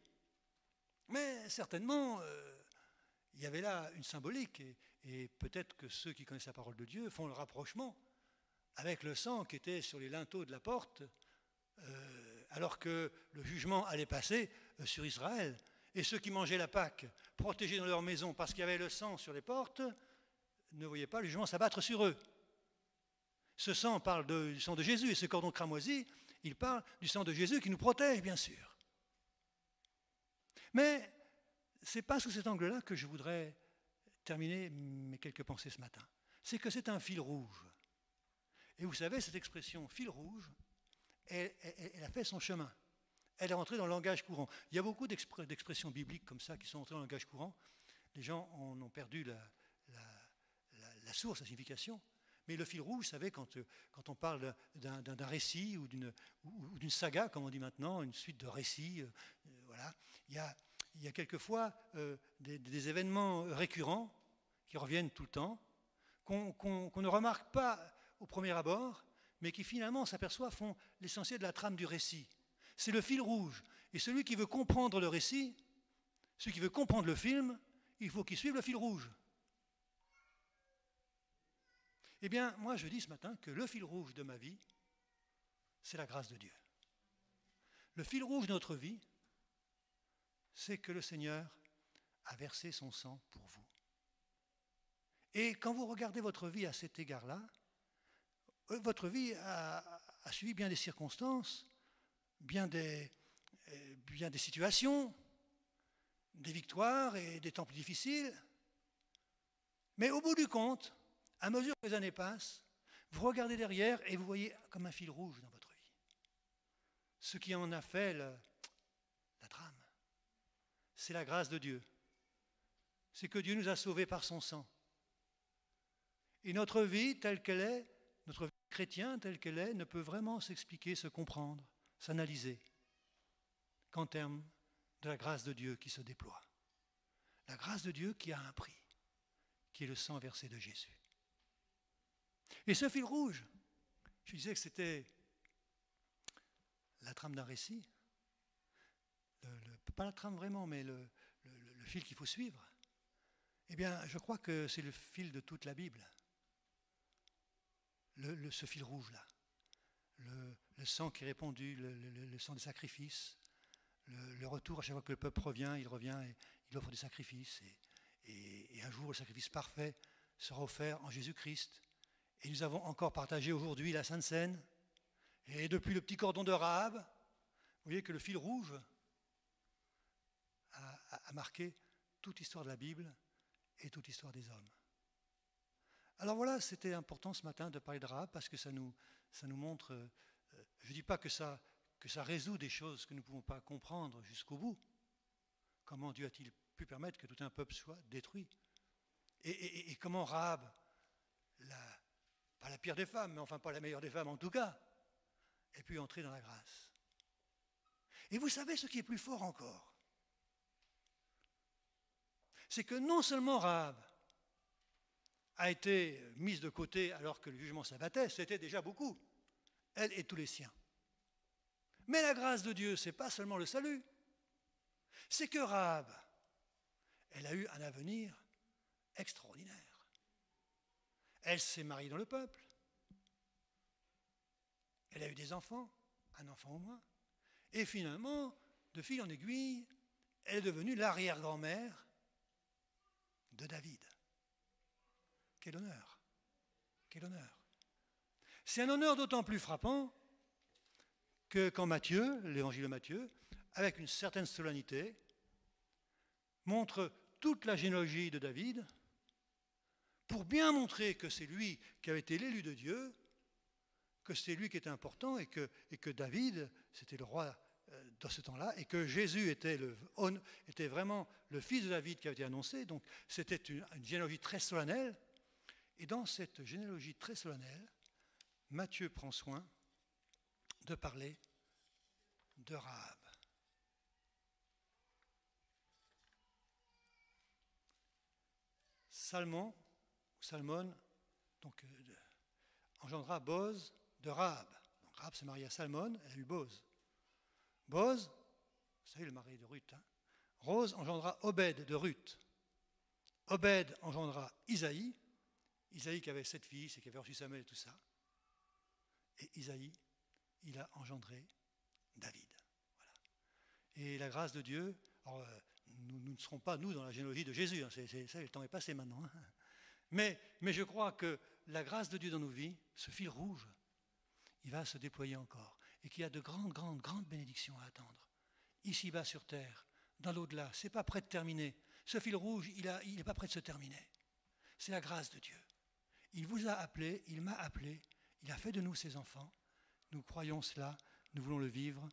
Mais certainement, il y avait là une symbolique, et peut-être que ceux qui connaissent la parole de Dieu font le rapprochement avec le sang qui était sur les linteaux de la porte, alors que le jugement allait passer sur Israël. Et ceux qui mangeaient la Pâque, protégés dans leur maison parce qu'il y avait le sang sur les portes, ne voyaient pas le jugement s'abattre sur eux. Ce sang parle du sang de Jésus, et ce cordon cramoisi, il parle du sang de Jésus qui nous protège, bien sûr. Mais ce n'est pas sous cet angle-là que je voudrais terminer mes quelques pensées ce matin. C'est que c'est un fil rouge. Et vous savez, cette expression fil rouge, elle a fait son chemin. Elle est rentrée dans le langage courant. Il y a beaucoup d'expressions bibliques comme ça qui sont entrées dans le langage courant. Les gens en ont perdu la source, la signification. Mais le fil rouge, vous savez, quand on parle d'un récit ou d'une saga, comme on dit maintenant, une suite de récits, voilà, il y a quelquefois des événements récurrents qui reviennent tout le temps, qu'on ne remarque pas au premier abord, mais qui finalement, on s'aperçoit, font l'essentiel de la trame du récit. C'est le fil rouge. Et celui qui veut comprendre le récit, celui qui veut comprendre le film, il faut qu'il suive le fil rouge. Eh bien, moi je dis ce matin que le fil rouge de ma vie, c'est la grâce de Dieu. Le fil rouge de notre vie, c'est que le Seigneur a versé son sang pour vous. Et quand vous regardez votre vie à cet égard-là, votre vie a suivi bien des circonstances, bien des situations, des victoires et des temps plus difficiles. Mais au bout du compte, à mesure que les années passent, vous regardez derrière et vous voyez comme un fil rouge dans votre vie. Ce qui en a fait la trame, c'est la grâce de Dieu. C'est que Dieu nous a sauvés par son sang. Et notre vie telle qu'elle est, notre vie chrétienne telle qu'elle est, ne peut vraiment s'expliquer, se comprendre, s'analyser qu'en termes de la grâce de Dieu qui se déploie. La grâce de Dieu qui a un prix, qui est le sang versé de Jésus. Et ce fil rouge, je disais que c'était la trame d'un récit, pas la trame vraiment, mais le fil qu'il faut suivre. Eh bien, je crois que c'est le fil de toute la Bible. Ce fil rouge-là. Le sang qui est répandu, le sang des sacrifices, le retour à chaque fois que le peuple revient et il offre des sacrifices. Et un jour, le sacrifice parfait sera offert en Jésus-Christ. Et nous avons encore partagé aujourd'hui la Sainte Seine. Et depuis le petit cordon de Rahab, vous voyez que le fil rouge a marqué toute l'histoire de la Bible et toute l'histoire des hommes. Alors voilà, c'était important ce matin de parler de Rahab parce que ça nous montre, je ne dis pas que ça résout des choses que nous ne pouvons pas comprendre jusqu'au bout. Comment Dieu a-t-il pu permettre que tout un peuple soit détruit? Et comment Rahab, pas la pire des femmes, mais enfin pas la meilleure des femmes en tout cas, ait pu entrer dans la grâce. Et vous savez ce qui est plus fort encore? C'est que non seulement Rahab a été mise de côté alors que le jugement s'abattait, c'était déjà beaucoup, elle et tous les siens. Mais la grâce de Dieu, ce n'est pas seulement le salut, c'est que Rahab, elle a eu un avenir extraordinaire. Elle s'est mariée dans le peuple, elle a eu des enfants, un enfant au moins, et finalement, de fil en aiguille, elle est devenue l'arrière-grand-mère de David. Quel honneur! Quel honneur! C'est un honneur d'autant plus frappant que quand Matthieu, l'évangile de Matthieu, avec une certaine solennité, montre toute la généalogie de David pour bien montrer que c'est lui qui avait été l'élu de Dieu, que c'est lui qui était important et que David, c'était le roi dans ce temps-là, et que Jésus était vraiment le fils de David qui avait été annoncé. Donc c'était une généalogie très solennelle. Et dans cette généalogie très solennelle, Matthieu prend soin de parler de Rahab. Salmon, donc, engendra Boz de Rahab. Donc, Rahab s'est mariée à Salmon, elle a eu Boz. Boz, vous savez le mari de Ruth, hein? Rose engendra Obed de Ruth. Obed engendra Isaïe qui avait 7 fils et qui avait reçu Samuel et tout ça. Et Isaïe, il a engendré David. Voilà. Et la grâce de Dieu, alors, nous ne serons pas, nous, dans la généalogie de Jésus. Hein. Ça, le temps est passé maintenant. Hein. Mais je crois que la grâce de Dieu dans nos vies, ce fil rouge, il va se déployer encore. Et qu'il y a de grandes bénédictions à attendre. Ici-bas sur terre, dans l'au-delà, ce n'est pas prêt de terminer. Ce fil rouge, il n'est pas prêt de se terminer. C'est la grâce de Dieu. Il vous a appelé, il m'a appelé, il a fait de nous ses enfants. Nous croyons cela, nous voulons le vivre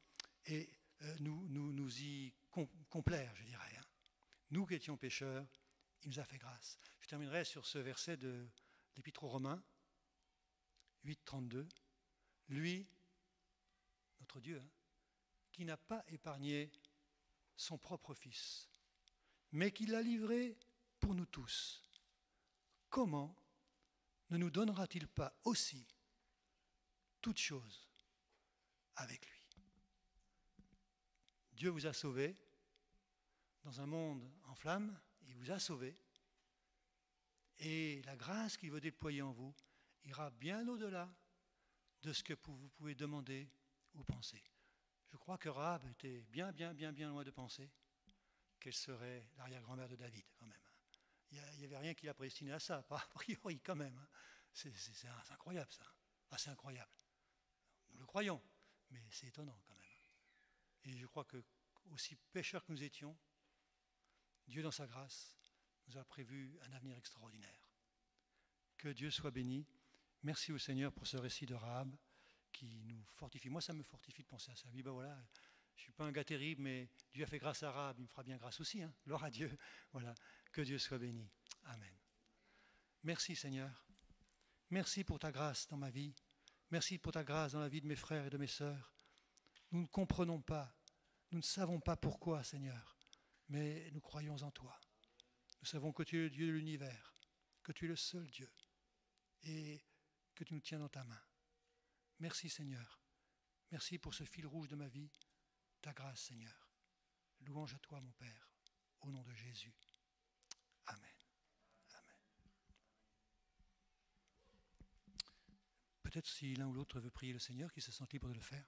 et nous y complaire, je dirais. Hein. Nous qui étions pécheurs, il nous a fait grâce. Je terminerai sur ce verset de l'Épître aux Romains, 8,32. Lui, notre Dieu, hein, qui n'a pas épargné son propre Fils, mais qui l'a livré pour nous tous, comment ne nous donnera-t-il pas aussi toutes choses avec lui? Dieu vous a sauvé dans un monde en flammes, il vous a sauvé, et la grâce qu'il veut déployer en vous ira bien au-delà de ce que vous pouvez demander ou penser. Je crois que Rahab était bien loin de penser qu'elle serait l'arrière-grand-mère de David, quand même. Il n'y avait rien qui l'a prédestiné à ça, a priori, quand même. C'est incroyable, ça. Ah, c'est incroyable. Nous le croyons, mais c'est étonnant, quand même. Et je crois que, aussi pécheurs que nous étions, Dieu, dans sa grâce, nous a prévu un avenir extraordinaire. Que Dieu soit béni. Merci au Seigneur pour ce récit de Rahab qui nous fortifie. Moi, ça me fortifie de penser à ça. Oui, ben voilà, je ne suis pas un gars terrible, mais Dieu a fait grâce à Rahab, il me fera bien grâce aussi. Hein. Gloire à Dieu. Voilà, que Dieu soit béni. Amen. Merci Seigneur. Merci pour ta grâce dans ma vie. Merci pour ta grâce dans la vie de mes frères et de mes sœurs. Nous ne comprenons pas, nous ne savons pas pourquoi, Seigneur, mais nous croyons en toi. Nous savons que tu es le Dieu de l'univers, que tu es le seul Dieu et que tu nous tiens dans ta main. Merci Seigneur. Merci pour ce fil rouge de ma vie, ta grâce Seigneur. Louange à toi mon Père, au nom de Jésus. Amen. Amen. Peut-être si l'un ou l'autre veut prier le Seigneur, qu'il se sent libre de le faire.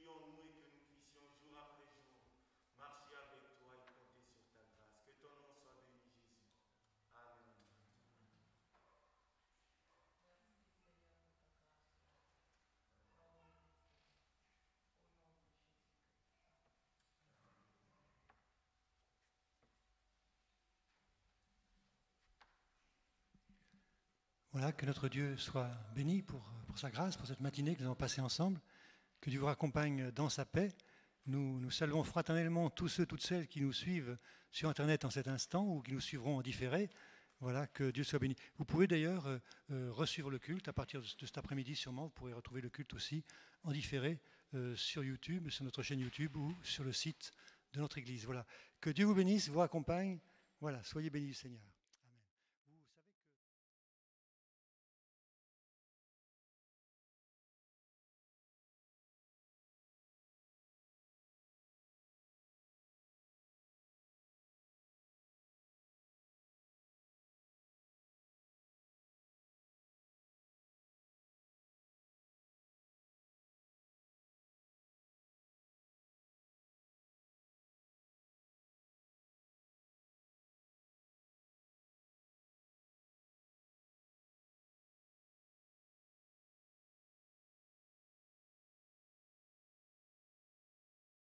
prions, nous, et que nous puissions jour après jour marcher avec toi et compter sur ta grâce. Que ton nom soit béni, Jésus. Amen. Voilà, que notre Dieu soit béni pour sa grâce, pour cette matinée que nous avons passée ensemble. Que Dieu vous raccompagne dans sa paix. Nous saluons fraternellement tous ceux, toutes celles qui nous suivent sur Internet en cet instant ou qui nous suivront en différé. Voilà, que Dieu soit béni. Vous pouvez d'ailleurs resuivre le culte à partir de cet après-midi sûrement. Vous pourrez retrouver le culte aussi en différé sur YouTube, sur notre chaîne YouTube ou sur le site de notre Église. Voilà, que Dieu vous bénisse, vous raccompagne. Voilà, soyez bénis du Seigneur.